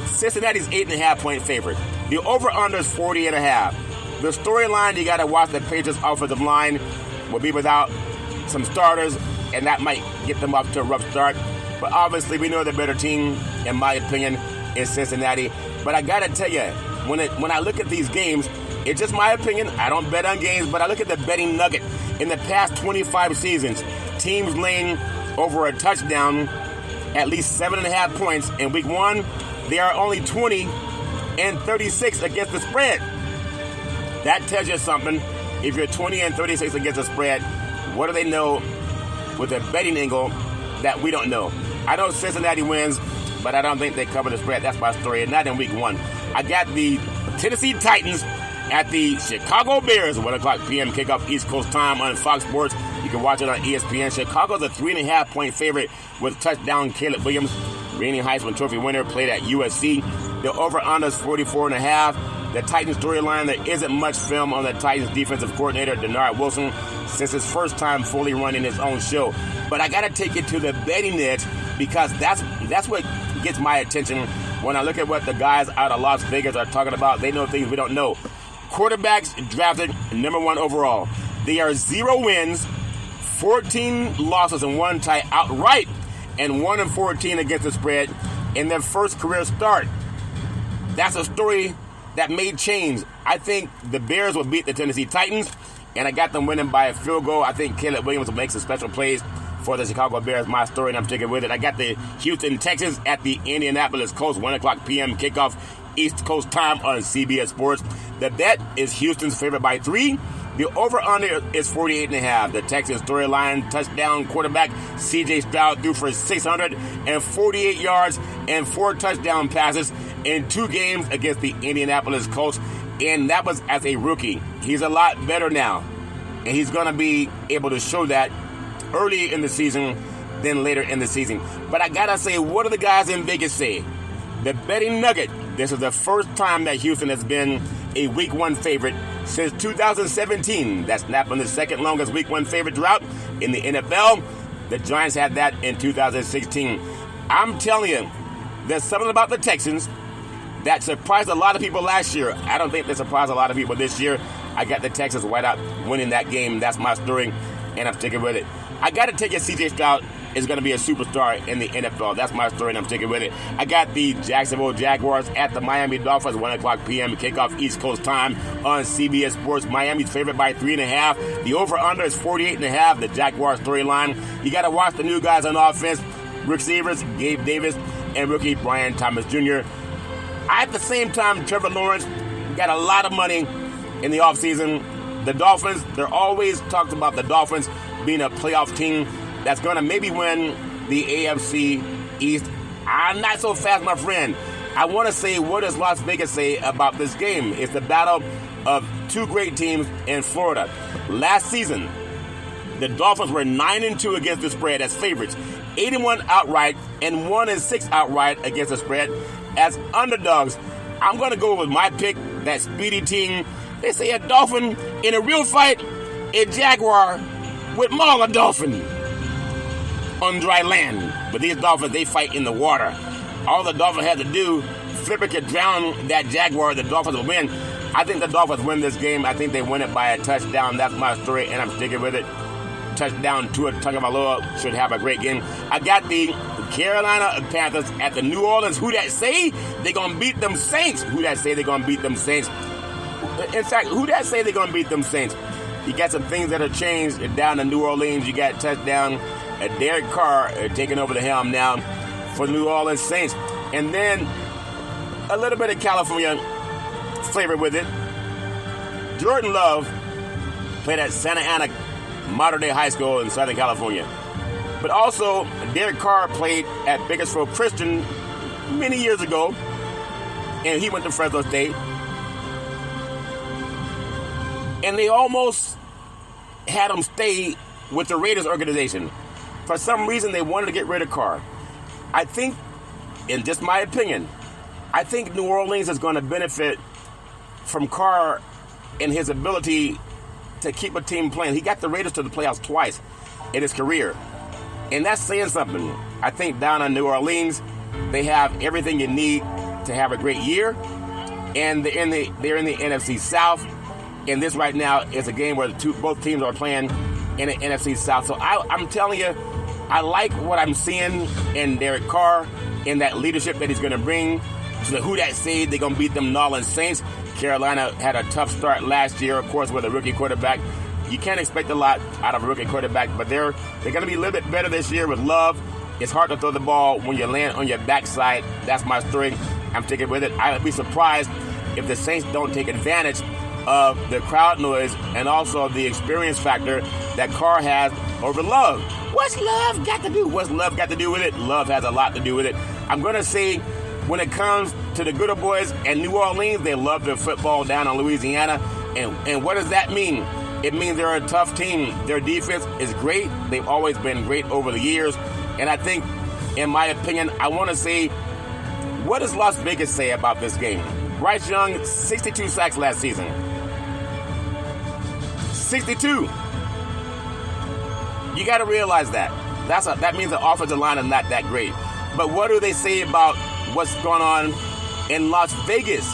Speaker 8: Cincinnati's 8.5 point favorite. The over-under is 40.5. The storyline, you got to watch the Patriots offensive line will be without some starters, and that might get them off to a rough start. But obviously, we know the better team, in my opinion, is Cincinnati. But I got to tell you, when I look at these games, it's just my opinion. I don't bet on games, but I look at the betting nugget. In the past 25 seasons, teams laying over a touchdown at least 7.5 points. In week 1, they are only 20-36 against the spread. That tells you something. If you're 20-36 against the spread, what do they know with a betting angle that we don't know? I know Cincinnati wins, but I don't think they cover the spread. That's my story, and not in week 1. I got the Tennessee Titans at the Chicago Bears, 1 o'clock p.m. kickoff East Coast time on Fox Sports. You can watch it on ESPN. Chicago's a 3.5 point favorite with touchdown Caleb Williams, reigning Heisman Trophy winner, played at USC. The over-under is 44.5. The Titans storyline, there isn't much film on the Titans defensive coordinator, Denard Wilson, since his first time fully running his own show. But I got to take it to the betting edge because that's what gets my attention when I look at what the guys out of Las Vegas are talking about. They know things we don't know. Quarterbacks drafted number 1 overall. They are 0 wins, 14 losses, and 1 tie outright, and 1-14 against the spread in their first career start. That's a story that may change. I think the Bears will beat the Tennessee Titans, and I got them winning by a field goal. I think Caleb Williams will make some special plays for the Chicago Bears. My story, and I'm sticking with it. I got the Houston Texans at the Indianapolis Colts, 1 o'clock p.m. kickoff East Coast time on CBS Sports. The bet is Houston's favorite by 3. The over-under is 48.5. The Texans storyline, touchdown quarterback C.J. Stroud threw for 648 yards and 4 touchdown passes in 2 games against the Indianapolis Colts, and that was as a rookie. He's a lot better now, and he's going to be able to show that early in the season than later in the season. But I got to say, what do the guys in Vegas say? The betting nugget, this is the first time that Houston has been a Week 1 favorite since 2017. That's snapping the second longest Week 1 favorite drought in the NFL. The Giants had that in 2016. I'm telling you, there's something about the Texans that surprised a lot of people last year. I don't think they surprised a lot of people this year. I got the Texans white out winning that game. That's my story, and I'm sticking with it. I got to take it. C.J. Stroud is going to be a superstar in the NFL. That's my story, and I'm sticking with it. I got the Jacksonville Jaguars at the Miami Dolphins, 1 o'clock p.m. kickoff East Coast time on CBS Sports. Miami's favorite by 3.5. The over-under is 48.5. The Jaguars storyline. You got to watch the new guys on offense. Receivers, Gabe Davis, and rookie Brian Thomas Jr. At the same time, Trevor Lawrence got a lot of money in the offseason. The Dolphins, they're always talked about the Dolphins being a playoff team that's going to maybe win the AFC East. I'm not so fast, my friend. I want to say, what does Las Vegas say about this game? It's the battle of 2 great teams in Florida. Last season, the Dolphins were 9-2 against the spread as favorites, 81 outright, and 1-6 outright against the spread as underdogs. I'm going to go with my pick, that speedy team. They say a Dolphin in a real fight, a Jaguar with Marla Dolphin on dry land. But these Dolphins, they fight in the water. All the Dolphins had to do, Flipper could drown that Jaguar, the Dolphins will win. I think the Dolphins win this game. I think they win it by a touchdown. That's my story, and I'm sticking with it. Touchdown Tua Tagovailoa should have a great game. I got the Carolina Panthers at the New Orleans. Who that say they gonna beat them Saints? Who that say they gonna beat them Saints? In fact, who that say they gonna beat them Saints? You got some things that have changed down in New Orleans. You got touchdown Derek Carr taking over the helm now for the New Orleans Saints. And then a little bit of California flavor with it. Jordan Love played at Santa Ana Modern Day High School in Southern California. But also, Derek Carr played at Bakersfield Christian many years ago, and he went to Fresno State. And they almost had him stay with the Raiders organization. For some reason, they wanted to get rid of Carr. I think, in just my opinion, I think New Orleans is going to benefit from Carr and his ability to keep a team playing. He got the Raiders to the playoffs twice in his career. And that's saying something. I think down in New Orleans, they have everything you need to have a great year. And they're in the NFC South. And this right now is a game where both teams are playing in the NFC South. So I'm telling you, I like what I'm seeing in Derek Carr, in that leadership that he's going to bring to the who that say they're going to beat them New Orleans Saints. Carolina had a tough start last year, of course, with a rookie quarterback. You can't expect a lot out of a rookie quarterback, but they're going to be a little bit better this year with Love. It's hard to throw the ball when you land on your backside. That's my story. I'm sticking with it. I would be surprised if the Saints don't take advantage of the crowd noise and also the experience factor that Carr has over Love. What's Love got to do? What's Love got to do with it? Love has a lot to do with it. I'm going to say when it comes to the good old boys and New Orleans, they love their football down in Louisiana. And what does that mean? It means they're a tough team. Their defense is great. They've always been great over the years. And I think, in my opinion, I want to say, what does Las Vegas say about this game? Bryce Young, 62 sacks last season. 62. You got to realize that. That means the offensive line is not that great. But what do they say about what's going on in Las Vegas?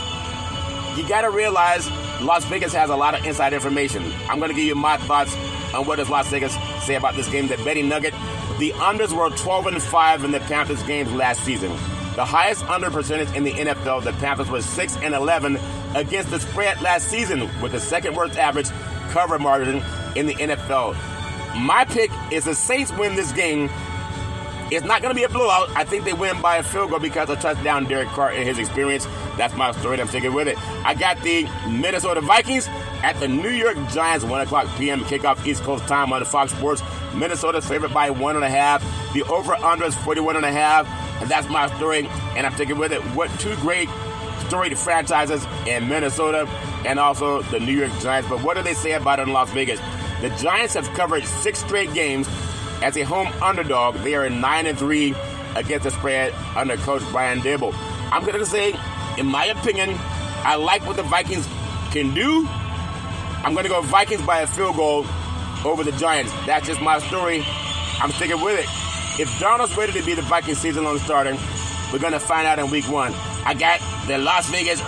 Speaker 8: You got to realize Las Vegas has a lot of inside information. I'm going to give you my thoughts on what does Las Vegas say about this game. The betting nugget, the unders were 12-5 in the Panthers games last season. The highest under percentage in the NFL, the Panthers were 6-11 against the spread last season with the second worst average cover margin in the NFL. My pick is the Saints win this game. It's not going to be a blowout. I think they win by a field goal because of touchdown Derek Carr and his experience. That's my story. I'm sticking with it. I got the Minnesota Vikings at the New York Giants, 1 o'clock p.m. kickoff East Coast time on Fox Sports. Minnesota's favored by 1.5. The over-under is 41.5. And that's my story, and I'm sticking with it. What two great storied franchises in Minnesota and also the New York Giants. But what do they say about it in Las Vegas? The Giants have covered 6 straight games as a home underdog. They are 9-3 against the spread under Coach Brian Daboll. I'm going to say, in my opinion, I like what the Vikings can do. I'm going to go Vikings by a field goal over the Giants. That's just my story. I'm sticking with it. If Darnold's ready to be the Vikings season-long starter, we're going to find out in week 1. I got the Las Vegas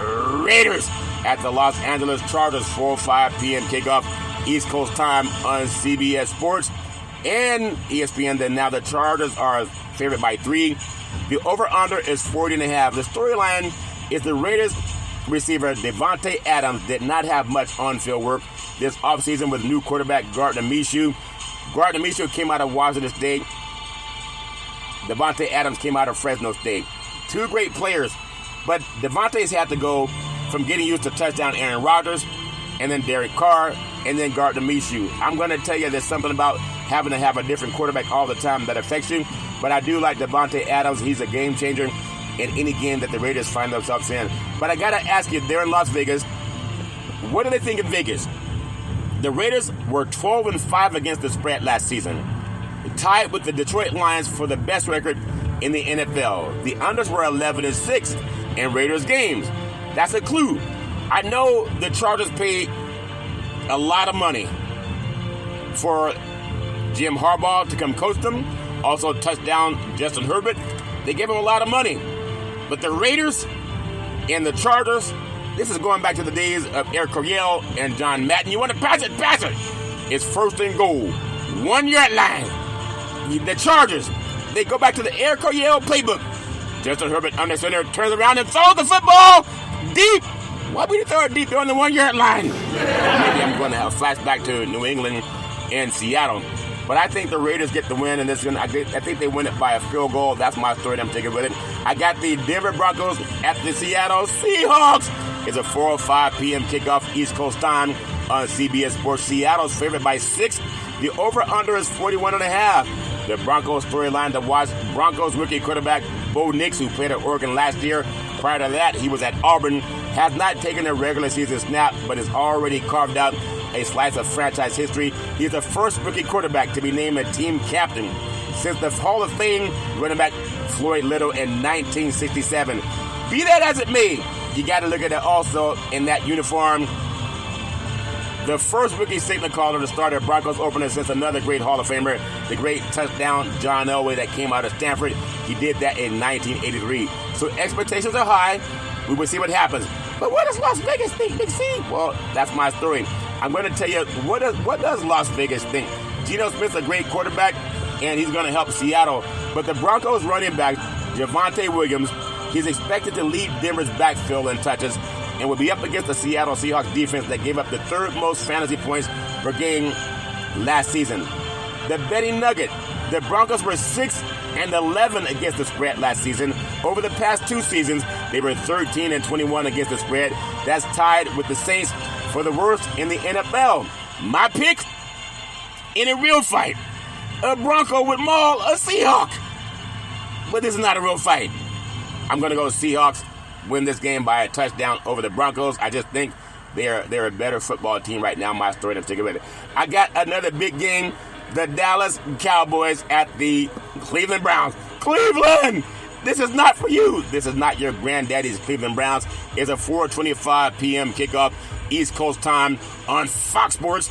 Speaker 8: Raiders at the Los Angeles Chargers, 4:05 p.m. kickoff East Coast time on CBS Sports and ESPN. Then now the Chargers are favored by 3. The over-under is 40.5. The storyline is the Raiders receiver Devontae Adams did not have much on-field work this offseason with new quarterback Gardner Minshew. Gardner Minshew came out of Washington State. Devontae Adams came out of Fresno State. 2 great players, but Devontae's had to go from getting used to touchdown Aaron Rodgers and then Derek Carr and then Gardner Minshew. I'm going to tell you there's something about having to have a different quarterback all the time that affects you, but I do like Devontae Adams. He's a game changer in any game that the Raiders find themselves in. But I got to ask you, they're in Las Vegas. What do they think of Vegas? The Raiders were 12-5 against the spread last season, tied with the Detroit Lions for the best record in the NFL. The unders were 11-6 in Raiders games. That's a clue. I know the Chargers paid a lot of money for Jim Harbaugh to come coach them. Also touchdown Justin Herbert. They gave him a lot of money. But the Raiders and the Chargers, this is going back to the days of Eric Coryell and John Madden. You want to pass it? Pass it. It's 1st and goal. 1-yard line. The Chargers, they go back to the Eric Coryell playbook. Justin Herbert under center, turns around and throws the football deep. Why would you throw it deep? They're on the 1-yard line. Maybe I'm going to have a flashback to New England and Seattle. But I think the Raiders get the win, and I think they win it by a field goal. That's my story. I'm taking with it. I got the Denver Broncos at the Seattle Seahawks. It's a 4:05 p.m. kickoff East Coast time on CBS Sports. Seattle's favored by 6. The over-under is 41.5. The Broncos storyline to watch: Broncos rookie quarterback Bo Nix, who played at Oregon last year. Prior to that, he was at Auburn. Has not taken a regular season snap, but has already carved out a slice of franchise history. He's the first rookie quarterback to be named a team captain since the Hall of Fame running back Floyd Little in 1967. Be that as it may, you got to look at it also in that uniform. The first rookie signal caller to start at Broncos opener since another great Hall of Famer, the great touchdown John Elway that came out of Stanford. He did that in 1983. So expectations are high. We will see what happens. But what does Las Vegas think, Big C? Well, that's my story. I'm going to tell you, what does Las Vegas think? Geno Smith's a great quarterback, and he's going to help Seattle. But the Broncos running back, Javonte Williams, he's expected to lead Denver's backfield in touches and will be up against the Seattle Seahawks defense that gave up the 3rd most fantasy points per game last season. The betting nugget, the Broncos were 6-11 against the spread last season. Over the past 2 seasons, they were 13-21 against the spread. That's tied with the Saints for the worst in the NFL. My pick, in a real fight, a Bronco would maul a Seahawk. But this is not a real fight. I'm going to go Seahawks win this game by a touchdown over the Broncos. I just think they're a better football team right now. My story, I'm sticking with it. I got another big game. The Dallas Cowboys at the Cleveland Browns. Cleveland! This is not for you. This is not your granddaddy's Cleveland Browns. It's a 4:25 p.m. kickoff East Coast time on Fox Sports,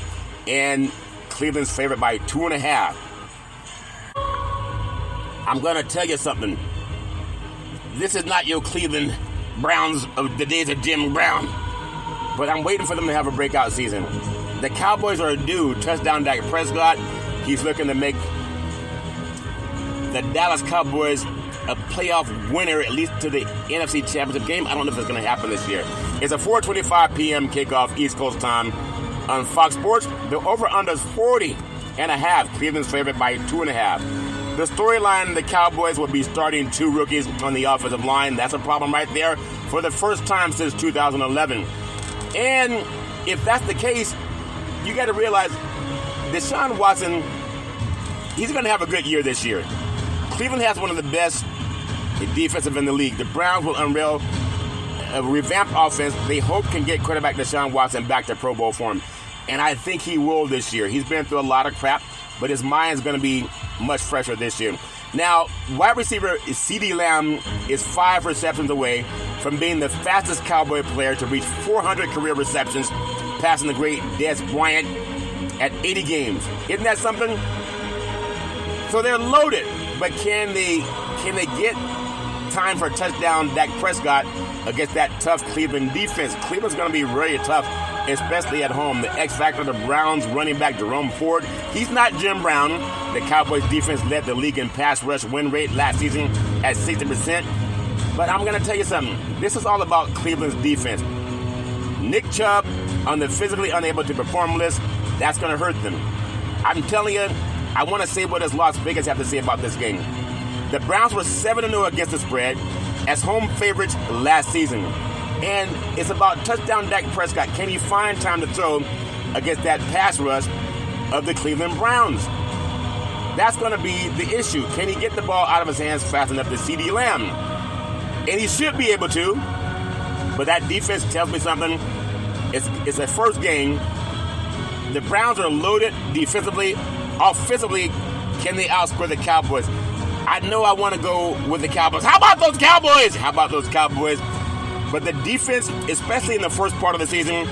Speaker 8: and Cleveland's favored by 2.5. I'm going to tell you something. This is not your Cleveland Browns of the days of Jim Brown, but I'm waiting for them to have a breakout season. The Cowboys are due. Touchdown Dak Prescott. He's looking to make the Dallas Cowboys a playoff winner, at least to the NFC Championship game. I don't know if it's going to happen this year. It's a 4:25 p.m. kickoff East Coast time on Fox Sports. The over-under is 40.5. Cleveland's favorite by 2.5. The storyline, the Cowboys will be starting 2 rookies on the offensive line. That's a problem right there for the first time since 2011. And if that's the case, you got to realize Deshaun Watson, he's going to have a good year this year. Cleveland has one of the best defensive in the league. The Browns will unveil a revamped offense they hope can get quarterback Deshaun Watson back to Pro Bowl form. And I think he will this year. He's been through a lot of crap, but his mind's going to be much fresher this year. Now, wide receiver CeeDee Lamb is 5 receptions away from being the fastest Cowboy player to reach 400 career receptions, passing the great Des Bryant at 80 games. Isn't that something? So they're loaded, but can they get time for a touchdown Dak Prescott against that tough Cleveland defense? Cleveland's going to be very tough, especially at home. The X factor, the Browns running back Jerome Ford, he's not Jim Brown. The Cowboys defense led the league in pass rush win rate last season at 60%. But I'm going to tell you something. This is all about Cleveland's defense. Nick Chubb on the physically unable to perform list, that's going to hurt them. I'm telling you, I want to say what does Las Vegas have to say about this game. The Browns were 7-0 against the spread as home favorites last season. And it's about touchdown Dak Prescott. Can he find time to throw against that pass rush of the Cleveland Browns? That's going to be the issue. Can he get the ball out of his hands fast enough to CeeDee Lamb? And he should be able to. But that defense tells me something. It's a first game. The Browns are loaded defensively. Offensively, can they outscore the Cowboys? I know I want to go with the Cowboys. How about those Cowboys? How about those Cowboys? But the defense, especially in the first part of the season,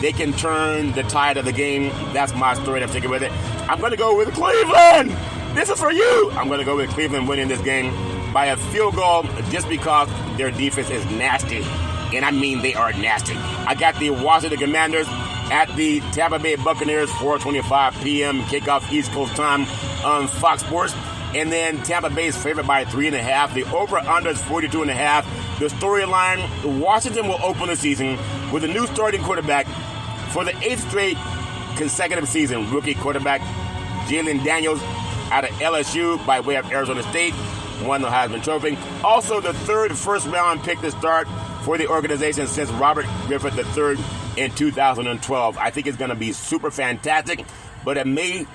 Speaker 8: they can turn the tide of the game. That's my story. I'm sticking with it. I'm going to go with Cleveland. This is for you. I'm going to go with Cleveland winning this game by a field goal just because their defense is nasty. And I mean they are nasty. I got the Washington Commanders at the Tampa Bay Buccaneers, 4:25 p.m. kickoff East Coast time on Fox Sports. And then Tampa Bay's favorite by 3.5. The over-under is 42.5. The storyline, Washington will open the season with a new starting quarterback for the 8th straight consecutive season. Rookie quarterback Jalen Daniels out of LSU by way of Arizona State won the Heisman Trophy. Also the 3rd first-round pick to start for the organization since Robert Griffith III in 2012. I think it's going to be super fantastic, but it may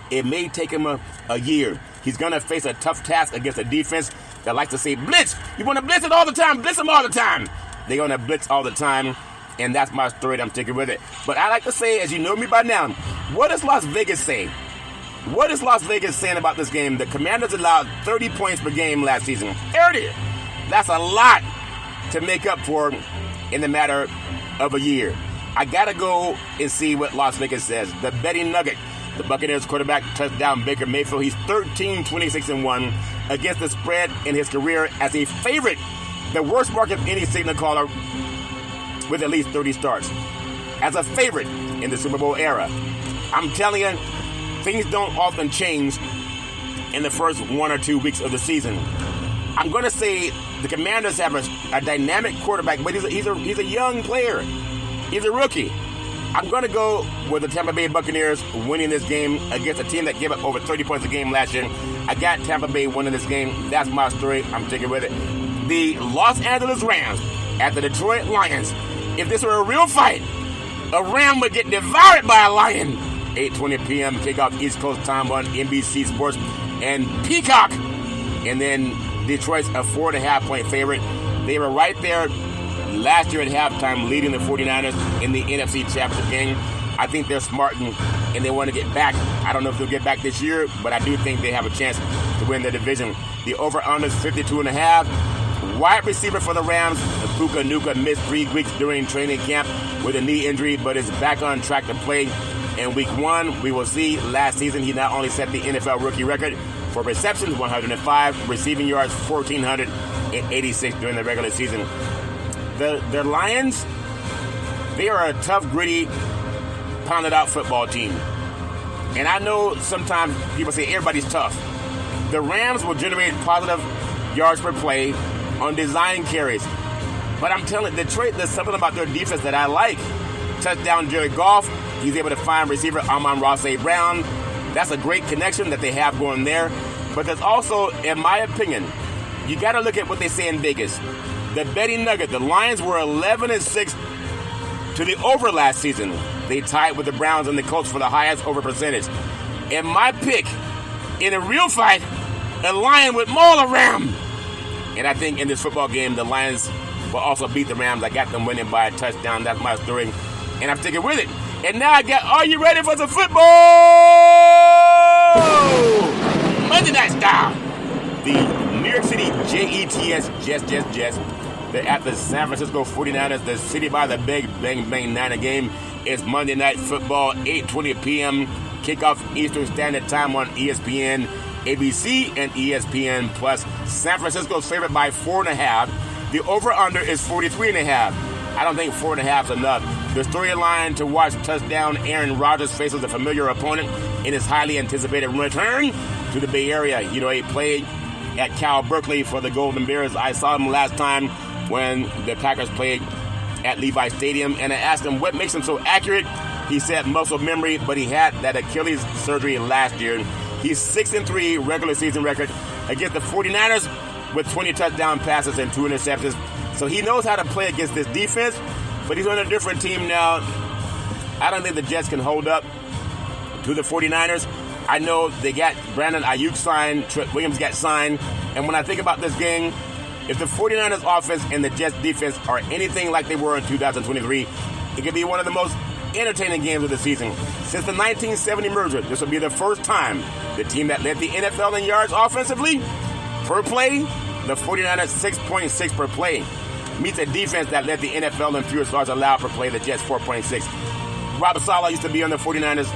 Speaker 8: take him a year. He's going to face a tough task against a defense that likes to say, blitz. You want to blitz it all the time. Blitz them all the time. They're going to blitz all the time, and that's my story. I'm sticking with it. But I like to say, as you know me by now, what does Las Vegas say? What is Las Vegas saying about this game? The Commanders allowed 30 points per game last season. 30! That's a lot to make up for in the matter of a year. I got to go and see what Las Vegas says. The betting nugget. The Buccaneers quarterback touchdown Baker Mayfield. He's 13-26-1 against the spread in his career as a favorite. The worst mark of any signal caller with at least 30 starts. As a favorite in the Super Bowl era. I'm telling you, things don't often change in the first 1 or 2 weeks of the season. I'm going to say the Commanders have a dynamic quarterback, but he's a young player. He's a rookie. I'm going to go with the Tampa Bay Buccaneers winning this game against a team that gave up over 30 points a game last year. I got Tampa Bay winning this game. That's my story. I'm sticking with it. The Los Angeles Rams at the Detroit Lions. If this were a real fight, a Ram would get devoured by a Lion. 8:20 p.m. kickoff East Coast time on NBC Sports and Peacock. And then Detroit's a 4.5-point favorite. They were right there last year at halftime leading the 49ers in the NFC Championship game. I think they're smart and they want to get back. I don't know if they'll get back this year, but I do think they have a chance to win the division. The over-under is 52.5. Wide receiver for the Rams, Puka Nacua missed 3 weeks during training camp with a knee injury, but is back on track to play in week 1. We will see. Last season, he not only set the NFL rookie record for receptions, 105, receiving yards, 1,486 during the regular season. The Lions, they are a tough, gritty, pounded-out football team. And I know sometimes people say everybody's tough. The Rams will generate positive yards per play on design carries. But I'm telling you, Detroit, there's something about their defense that I like. Touchdown, Jared Goff. He's able to find receiver Amon-Ra St. Brown. That's a great connection that they have going there. But there's also, in my opinion, you got to look at what they say in Vegas. The betting nugget, the Lions were 11-6 to the over last season. They tied with the Browns and the Colts for the highest over percentage. In my pick, in a real fight, a Lion would maul a Ram. And I think in this football game, the Lions will also beat the Rams. I got them winning by a touchdown. That's my story. And I'm sticking with it. And now I got, are you ready for some football? Monday Night Style. The New York City Jets. They're at the San Francisco 49ers, the city by the big bang bang Niner game. It's Monday Night Football, 8:20 p.m. Kickoff Eastern Standard Time on ESPN, ABC, and ESPN Plus. San Francisco's favored by 4.5. The over-under is 43.5. I don't think 4.5 is enough. The storyline to watch: touchdown, Aaron Rodgers faces a familiar opponent in his highly anticipated return to the Bay Area. You know, he played at Cal Berkeley for the Golden Bears. I saw him last time when the Packers played at Levi Stadium, and I asked him what makes him so accurate. He said muscle memory, but he had that Achilles surgery last year. He's 6-3 regular season record against the 49ers with 20 touchdown passes and 2 interceptions. So he knows how to play against this defense, but he's on a different team now. I don't think the Jets can hold up to the 49ers. I know they got Brandon Ayuk signed, Trent Williams got signed, and when I think about this game, if the 49ers offense and the Jets defense are anything like they were in 2023, it could be one of the most entertaining games of the season. Since the 1970 merger, this will be the first time the team that led the NFL in yards offensively per play, the 49ers 6.6 per play, meets a defense that led the NFL in fewest yards allowed per play, the Jets 4.6. Robert Saleh used to be on the 49ers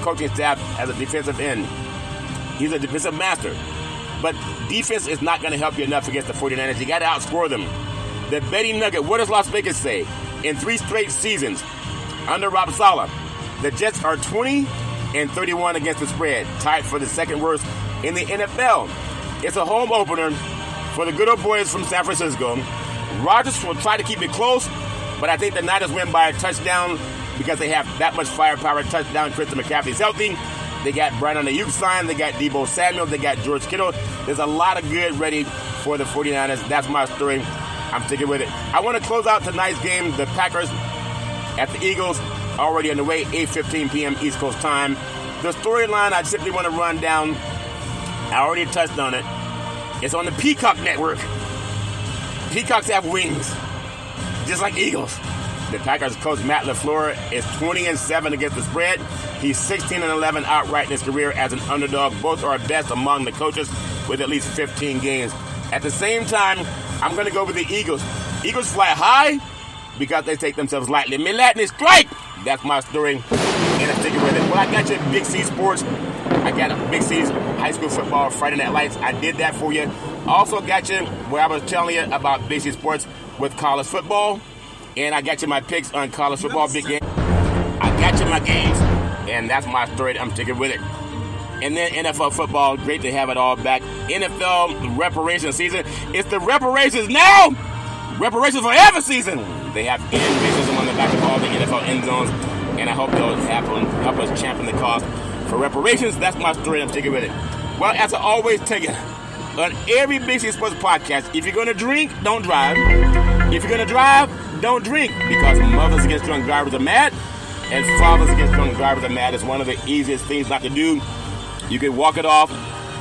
Speaker 8: coaching staff as a defensive end. He's a defensive master. But defense is not going to help you enough against the 49ers. You got to outscore them. The betting nugget, what does Las Vegas say? In 3 straight seasons, under Rob Saleh, the Jets are 20-31 against the spread, tied for the second worst in the NFL. It's a home opener for the good old boys from San Francisco. Rodgers will try to keep it close, but I think the Niners win by a touchdown because they have that much firepower. Touchdown, Christian McCaffrey's healthy. They got Brandon Ayuk signed. They got Deebo Samuel. They got George Kittle. There's a lot of good ready for the 49ers. That's my story. I'm sticking with it. I want to close out tonight's game. The Packers at the Eagles, already on the way, 8:15 p.m. East Coast time. The storyline I simply want to run down, I already touched on it. It's on the Peacock Network. Peacocks have wings, just like Eagles. The Packers coach Matt LaFleur is 20-7 against the spread. He's 16-11 outright in his career as an underdog. Both are best among the coaches with at least 15 games. At the same time, I'm going to go with the Eagles. Eagles fly high because they take themselves lightly. Milatny strike! That's my story, and I'm sticking with it. Well, I got you at Big C Sports. I got Big C's high school football Friday Night Lights. I did that for you. Also got you where I was telling you about Big C Sports with college football. And I got you my picks on college football, big game. I got you my games, and that's my story. I'm sticking with it. And then NFL football, great to have it all back. NFL reparations season. It's the reparations now. Reparations forever season. They have end racism on the back of all the NFL end zones, and I hope they'll help us champion the cause for reparations. That's my story. I'm sticking with it. Well, as I always tell you, on every Big C Sports podcast, if you're going to drink, don't drive. If you're going to drive, don't drink, because mothers against drunk drivers are mad, and fathers against drunk drivers are mad. It's one of the easiest things not to do. You can walk it off.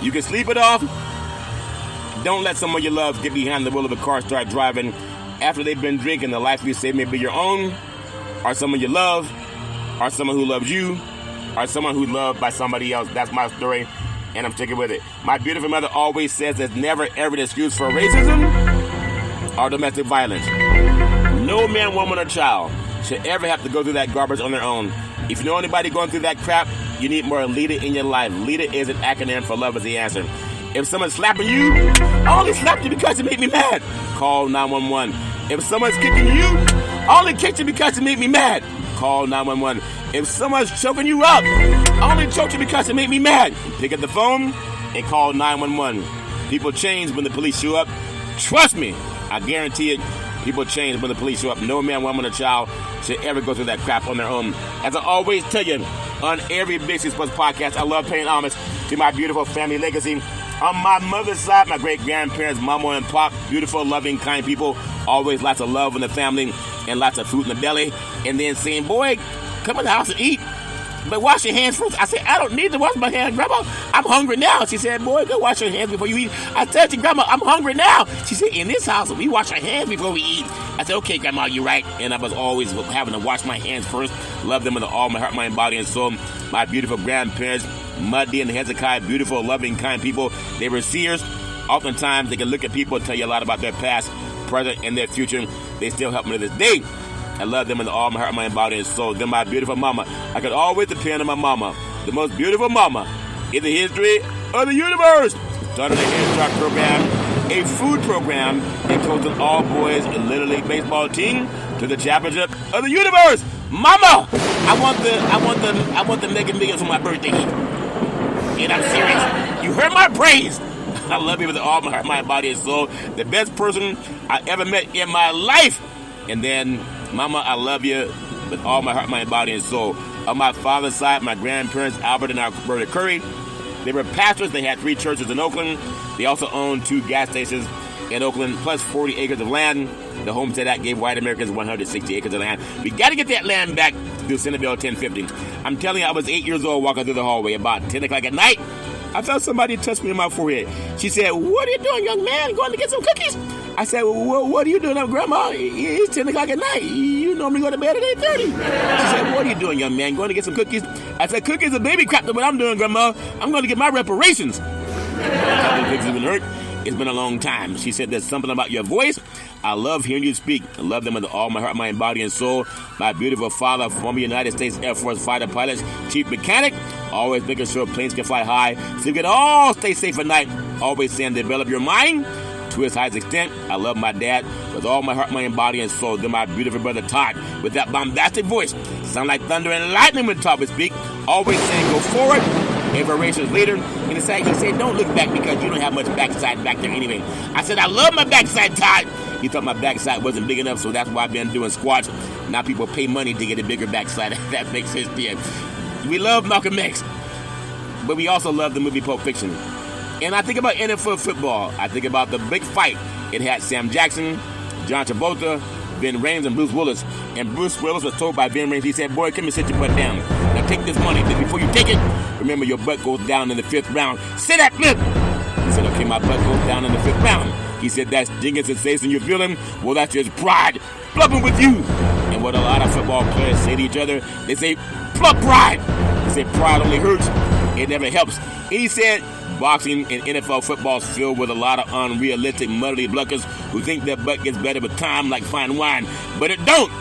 Speaker 8: You can sleep it off. Don't let someone you love get behind the wheel of a car, start driving after they've been drinking. The life you save may be your own, or someone you love, or someone who loves you, or someone who's loved by somebody else. That's my story, and I'm sticking with it. My beautiful mother always says there's never ever an excuse for racism or domestic violence. No man, woman, or child should ever have to go through that garbage on their own. If you know anybody going through that crap, you need more LEADER in your life. LEADER is an acronym for love is the answer. If someone's slapping you, I only slapped you because it made me mad. Call 911. If someone's kicking you, I only kicked you because it made me mad. Call 911. If someone's choking you up, I only choked you because it made me mad. Pick up the phone and call 911. People change when the police show up. Trust me, I guarantee it. People change when the police show up. No man, woman, or child should ever go through that crap on their own. As I always tell you, on every Big C Sports podcast, I love paying homage to my beautiful family legacy. On my mother's side, my great-grandparents, mama and pop, beautiful, loving, kind people. Always lots of love in the family and lots of food in the belly. And then saying, boy, come in the house and eat. But wash your hands first. I said, I don't need to wash my hands, Grandma. I'm hungry now. She said, boy, go wash your hands before you eat. I said to Grandma, I'm hungry now. She said, in this house, we wash our hands before we eat. I said, okay, Grandma, you're right. And I was always having to wash my hands first. Love them with all my heart, mind, body, and soul. My beautiful grandparents, Muddy and Hezekiah, beautiful, loving, kind people. They were seers. Oftentimes, they can look at people and tell you a lot about their past, present, and their future. They still help me to this day. I love them with all my heart, mind, body, and soul. They're my beautiful mama. I could always depend on my mama. The most beautiful mama in the history of the universe. Started a Head Start program, a food program, and coached an all-boys Little League baseball team to the championship of the universe. Mama, I want the Mega Millions for my birthday. And I'm serious. You heard my praise. I love you with all my heart, mind, body, and soul. The best person I ever met in my life. And then, Mama, I love you with all my heart, mind, body, and soul. On my father's side, my grandparents, Albert and Alberta Curry, they were pastors. They had 3 churches in Oakland. They also owned 2 gas stations in Oakland, plus 40 acres of land. The Homestead Act gave white Americans 160 acres of land. We got to get that land back through Senate Bill 1050. I'm telling you, I was 8 years old walking through the hallway about 10 o'clock at night. I felt somebody touch me on my forehead. She said, what are you doing, young man? Going to get some cookies? I said, well, what are you doing, Grandma? It's 10 o'clock at night. You normally go to bed at 8:30. She said, what are you doing, young man? Going to get some cookies? I said, cookies are baby crap. What I'm doing, Grandma, I'm going to get my reparations. It's been a long time. She said, there's something about your voice. I love hearing you speak. I love them with all my heart, mind, body, and soul. My beautiful father, former United States Air Force fighter pilot, chief mechanic, always making sure planes can fly high so you can all stay safe at night. Always saying, develop your mind to its highest extent. I love my dad with all my heart, mind, body, and soul. Then my beautiful brother Todd with that bombastic voice. Sound like thunder and lightning when Todd would speak. Always saying, go forward. Reparations leader. And he said, don't look back because you don't have much backside back there anyway. I said, I love my backside, Todd. He thought my backside wasn't big enough, so that's why I've been doing squats. Now people pay money to get a bigger backside. That makes sense to you. We love Malcolm X, but we also love the movie Pulp Fiction. And I think about NFL football. I think about the big fight. It had Sam Jackson, John Travolta, Ben Rames, and Bruce Willis. And Bruce Willis was told by Ben Rames, he said, boy, come and sit your butt down. Now take this money. But before you take it, remember your butt goes down in the 5th round. Say that, man. He said, okay, my butt goes down in the 5th round. He said, that's jingle sensation you're feeling? Well, that's just pride. Blubbing with you. And what a lot of football players say to each other, they say, plug pride. They say pride only hurts. It never helps. And he said, boxing and NFL football is filled with a lot of unrealistic muddly bluckers who think their butt gets better with time like fine wine. But it don't.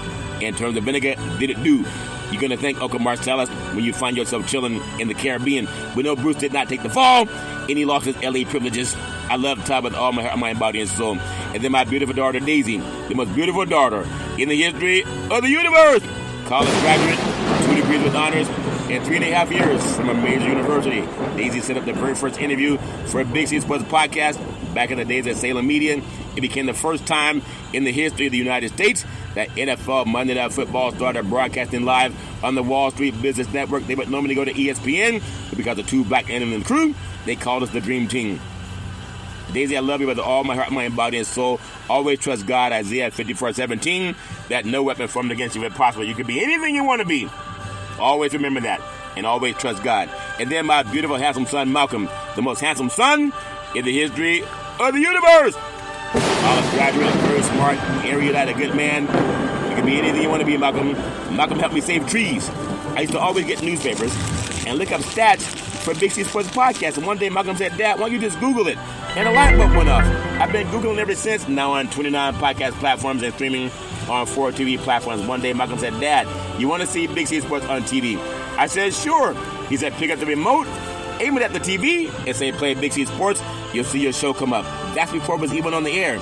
Speaker 8: In terms of vinegar, did it do? You're going to thank Uncle Marcellus when you find yourself chilling in the Caribbean. We know Bruce did not take the fall, and he lost his LA privileges. I love Todd with all my heart, mind, body, and soul. And then my beautiful daughter, Daisy, the most beautiful daughter in the history of the universe. College graduate, 2 degrees with honors, and 3.5 years from a major university. Daisy set up the very first interview for a Big C Sports podcast back in the days at Salem Media. It became the first time in the history of the United States that NFL Monday Night Football started broadcasting live on the Wall Street Business Network. They would normally go to ESPN, but because of 2 black men in the crew, they called us the Dream Team. Daisy, I love you with all my heart, mind, body, and soul. Always trust God, Isaiah 54:17, that no weapon formed against you will prosper. You can be anything you want to be. Always remember that, and always trust God. And then my beautiful, handsome son, Malcolm, the most handsome son in the history of the universe. College graduate, very smart, erudite, a good man. You can be anything you want to be, Malcolm. Malcolm helped me save trees. I used to always get newspapers and look up stats for Big C Sports Podcast. And one day Malcolm said, Dad, why don't you just Google it? And a light bulb went off. I've been Googling ever since, now on 29 podcast platforms and streaming on 4 TV platforms. One day Malcolm said, Dad, you want to see Big C Sports on TV? I said, sure. He said, pick up the remote, aim it at the TV, and say, play Big C Sports. You'll see your show come up. That's before it was even on the air.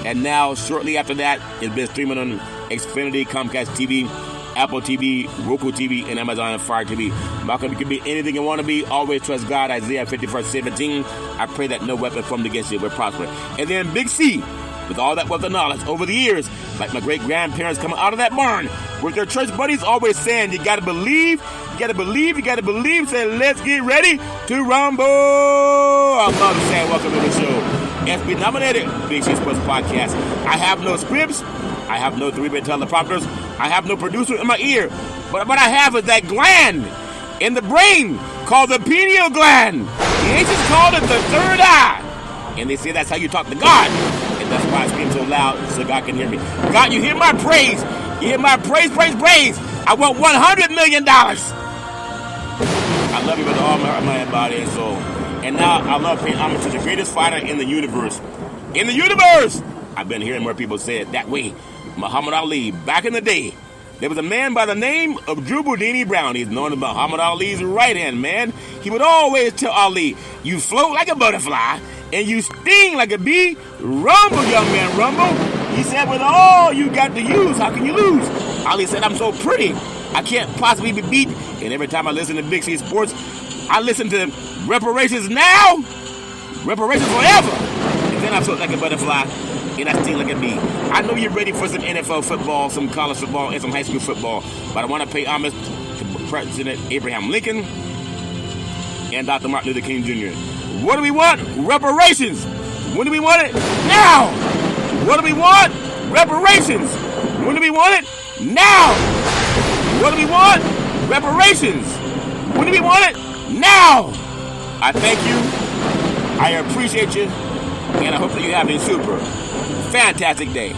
Speaker 8: And now, shortly after that, it's been streaming on Xfinity, Comcast TV, Apple TV, Roku TV, and Amazon Fire TV. Malcolm, you can be anything you want to be. Always trust God. Isaiah 50:17. I pray that no weapon formed against you will prosper. And then Big C, with all that wealth of knowledge over the years, like my great-grandparents coming out of that barn, with their church buddies always saying, you got to believe, you got to believe, you got to believe. Say, let's get ready to rumble. I love saying welcome to the show. SB nominated Big C Sports Podcast. I have no scripts. I have no 3-bit teleprompters. I have no producer in my ear. But what I have is that gland in the brain called the pineal gland. The ancients called it the third eye. And they say that's how you talk to God. And that's why I scream so loud so God can hear me. God, you hear my praise. You hear my praise, praise, praise. I want $100 million. I love you with all my mind, body, and soul. And now I love paying homage to the greatest fighter in the universe. In the universe! I've been hearing more people say it that way. Muhammad Ali. Back in the day, there was a man by the name of Drew Boudini Brown. He's known as Muhammad Ali's right-hand man. He would always tell Ali, you float like a butterfly, and you sting like a bee. Rumble, young man, rumble. He said, with all you got to use, how can you lose? Ali said, I'm so pretty, I can't possibly be beat. And every time I listen to Big C Sports, I listen to Reparations now, Reparations forever. And then I float like a butterfly, and I sting like a bee. I know you're ready for some NFL football, some college football, and some high school football, but I want to pay homage to President Abraham Lincoln and Dr. Martin Luther King Jr. What do we want? Reparations. When do we want it? Now. What do we want? Reparations. When do we want it? Now. What do we want? Reparations. When do we want it? Now. I thank you. I appreciate you. And I hope that you have a super fantastic day.